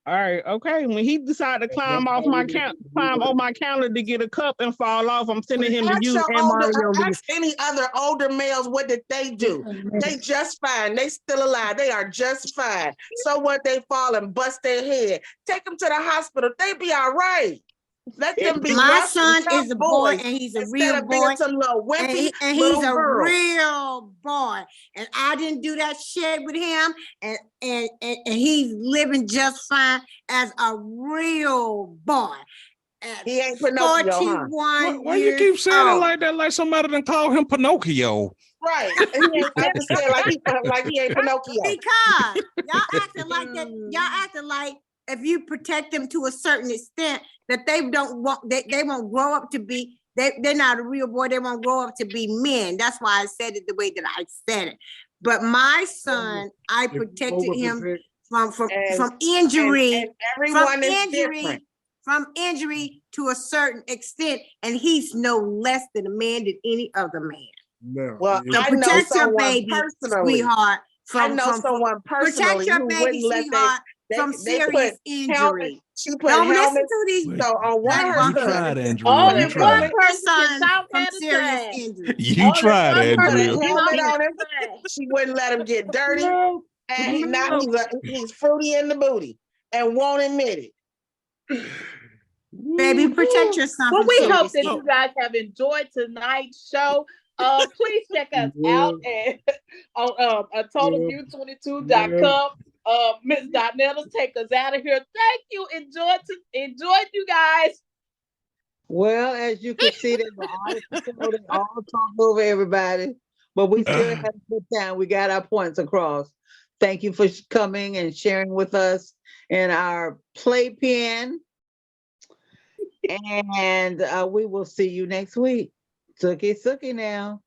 Speaker 2: all right, okay. When he decided to
Speaker 5: That's
Speaker 2: climb
Speaker 5: how we do.
Speaker 2: on my counter to get a cup and fall off, I'm sending him to
Speaker 7: Ask
Speaker 2: you
Speaker 7: your
Speaker 2: and
Speaker 7: older,
Speaker 2: Mario.
Speaker 7: ask any other older males, what did they do? They just fine. They still alive. They are just fine. So what? They fall and bust their head. Take them to the hospital. They be all right. Let them be
Speaker 3: My
Speaker 7: rough and
Speaker 3: son
Speaker 7: tough
Speaker 3: is a boy
Speaker 7: boys
Speaker 3: and he's a
Speaker 7: instead
Speaker 3: real
Speaker 7: of being
Speaker 3: boy.
Speaker 7: some little wimpy
Speaker 3: And he's
Speaker 7: little
Speaker 3: a
Speaker 7: girl.
Speaker 3: real boy. And I didn't do that shit with him. And he's living just fine as a real boy. At
Speaker 7: He ain't Pinocchio, huh?
Speaker 3: 41
Speaker 1: Why you
Speaker 3: years
Speaker 1: keep saying it
Speaker 3: old.
Speaker 1: like that? Like somebody done called him Pinocchio.
Speaker 7: Right. And he ain't never said like he ain't Pinocchio.
Speaker 3: Because y'all acting like that, y'all acting like if you protect them to a certain extent, that they won't grow up to be, they're not a real boy, they won't grow up to be men. That's why I said it the way that I said it. But my son, I
Speaker 5: If you
Speaker 3: protected him
Speaker 5: overprotect,
Speaker 3: from injury,
Speaker 7: And everyone is different.
Speaker 3: from injury to a certain extent, and he's no less than a man than any other man.
Speaker 5: no.
Speaker 7: Well,
Speaker 5: if-
Speaker 3: So
Speaker 7: I know
Speaker 3: protect your
Speaker 7: someone
Speaker 3: baby,
Speaker 7: personally.
Speaker 3: sweetheart.
Speaker 7: I know someone personally
Speaker 3: Protect your
Speaker 7: who
Speaker 3: baby,
Speaker 7: wouldn't let
Speaker 3: sweetheart, from
Speaker 7: they put
Speaker 3: serious
Speaker 7: helmet.
Speaker 3: injury.
Speaker 7: She put
Speaker 3: Don't listen
Speaker 7: helmets.
Speaker 3: to these.
Speaker 1: Well,
Speaker 7: So on one of her
Speaker 1: you
Speaker 3: Bunk-
Speaker 7: sons,
Speaker 1: tried, Andrea.
Speaker 6: Only
Speaker 1: You
Speaker 3: Protect
Speaker 6: one
Speaker 3: your
Speaker 1: tried.
Speaker 6: person can
Speaker 3: son
Speaker 6: talk
Speaker 3: from
Speaker 6: at a
Speaker 3: serious
Speaker 6: time.
Speaker 3: injury.
Speaker 1: You
Speaker 6: Only
Speaker 1: tried,
Speaker 6: one
Speaker 7: she put
Speaker 6: person
Speaker 1: Andrea.
Speaker 7: a
Speaker 6: can talk
Speaker 7: helmet
Speaker 6: at
Speaker 7: on him.
Speaker 6: a time.
Speaker 7: She wouldn't let him get dirty.
Speaker 2: No,
Speaker 7: And now
Speaker 2: no.
Speaker 7: he's fruity in the booty and won't admit it.
Speaker 3: Baby, protect your son
Speaker 6: Well,
Speaker 3: from
Speaker 6: we hope
Speaker 3: serious
Speaker 6: that
Speaker 3: injury.
Speaker 6: you guys have enjoyed tonight's show. Please check us out at on totalview22.com. Miss Donetta, take us out of here. Thank you. Enjoyed you guys.
Speaker 4: Well, as you can see, they were all talk over everybody, but we still had a good time. We got our points across. Thank you for coming and sharing with us in our playpen. And we will see you next week. Sookie now.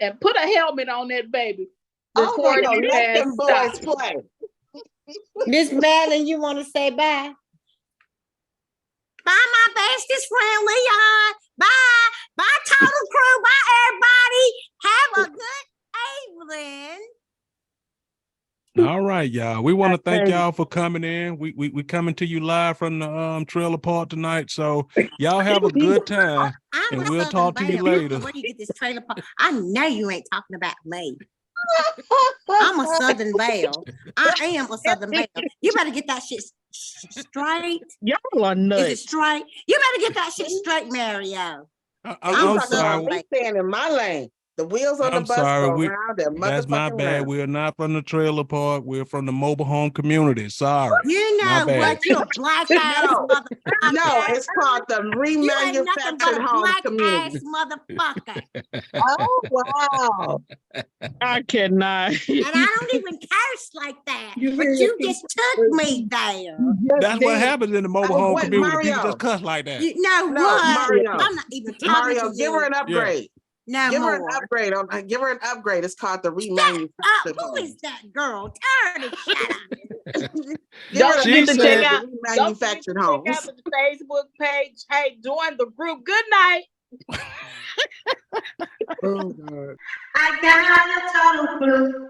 Speaker 6: And put a helmet on that baby.
Speaker 7: Oh, no,
Speaker 6: Recording and
Speaker 7: let
Speaker 6: fast
Speaker 7: them
Speaker 6: stop.
Speaker 7: boys play.
Speaker 3: Miss Madeline, you want to say bye? Bye, my bestest friend, Leon. Bye. Bye, Total Crew. Bye, everybody. Have a good evening.
Speaker 1: All right, y'all. We want to thank y'all for coming in. We coming to you live from the trailer park tonight. So y'all have a good time,
Speaker 3: I'm
Speaker 1: and
Speaker 3: a
Speaker 1: we'll
Speaker 3: Southern
Speaker 1: talk to you
Speaker 3: belle. I don't know
Speaker 1: later.
Speaker 3: where you get this trailer park. I know you ain't talking about me. I'm a Southern belle. I am a Southern belle. You better get that shit straight.
Speaker 2: Y'all are nuts.
Speaker 3: Is it straight? You better get that shit straight, Mario.
Speaker 7: I'm
Speaker 1: I'm
Speaker 7: talking about
Speaker 1: sorry.
Speaker 7: me staying in my lane. The wheels on the
Speaker 1: I'm
Speaker 7: bus
Speaker 1: sorry.
Speaker 7: go round and
Speaker 1: That's my
Speaker 7: motherfucking
Speaker 1: bad.
Speaker 7: round.
Speaker 1: We're not from the trailer park. We're from the mobile home community. Sorry.
Speaker 3: You
Speaker 1: My
Speaker 3: know
Speaker 1: bad.
Speaker 3: what? You a black ass
Speaker 7: No,
Speaker 3: motherfucker.
Speaker 7: no, it's called the
Speaker 3: You ain't nothing but
Speaker 7: remanufactured
Speaker 3: a
Speaker 7: home
Speaker 3: black ass
Speaker 7: community.
Speaker 3: motherfucker.
Speaker 7: Oh, wow.
Speaker 2: I cannot.
Speaker 3: And I don't even curse like that. But you just took me there.
Speaker 1: That's what happens in the mobile home
Speaker 7: what,
Speaker 1: community. People
Speaker 7: Mario?
Speaker 1: just cuss like that.
Speaker 3: You know
Speaker 7: No,
Speaker 3: what?
Speaker 7: Mario.
Speaker 3: I'm not even talking
Speaker 7: Mario,
Speaker 3: to
Speaker 7: give
Speaker 3: you.
Speaker 7: her an upgrade.
Speaker 3: No
Speaker 7: Give her
Speaker 3: more.
Speaker 7: an upgrade. Give her an upgrade. It's called the
Speaker 3: Shut up.
Speaker 7: remanufactured
Speaker 3: Who
Speaker 7: home.
Speaker 3: is that girl? Tell her to shut up.
Speaker 6: Don't
Speaker 1: She
Speaker 6: forget to check
Speaker 1: said-
Speaker 6: out. Don't forget to
Speaker 4: Manufactured
Speaker 6: check
Speaker 4: homes.
Speaker 6: out the Facebook page. Hey, join the group. Good night.
Speaker 5: Oh God.
Speaker 3: I got a total clue.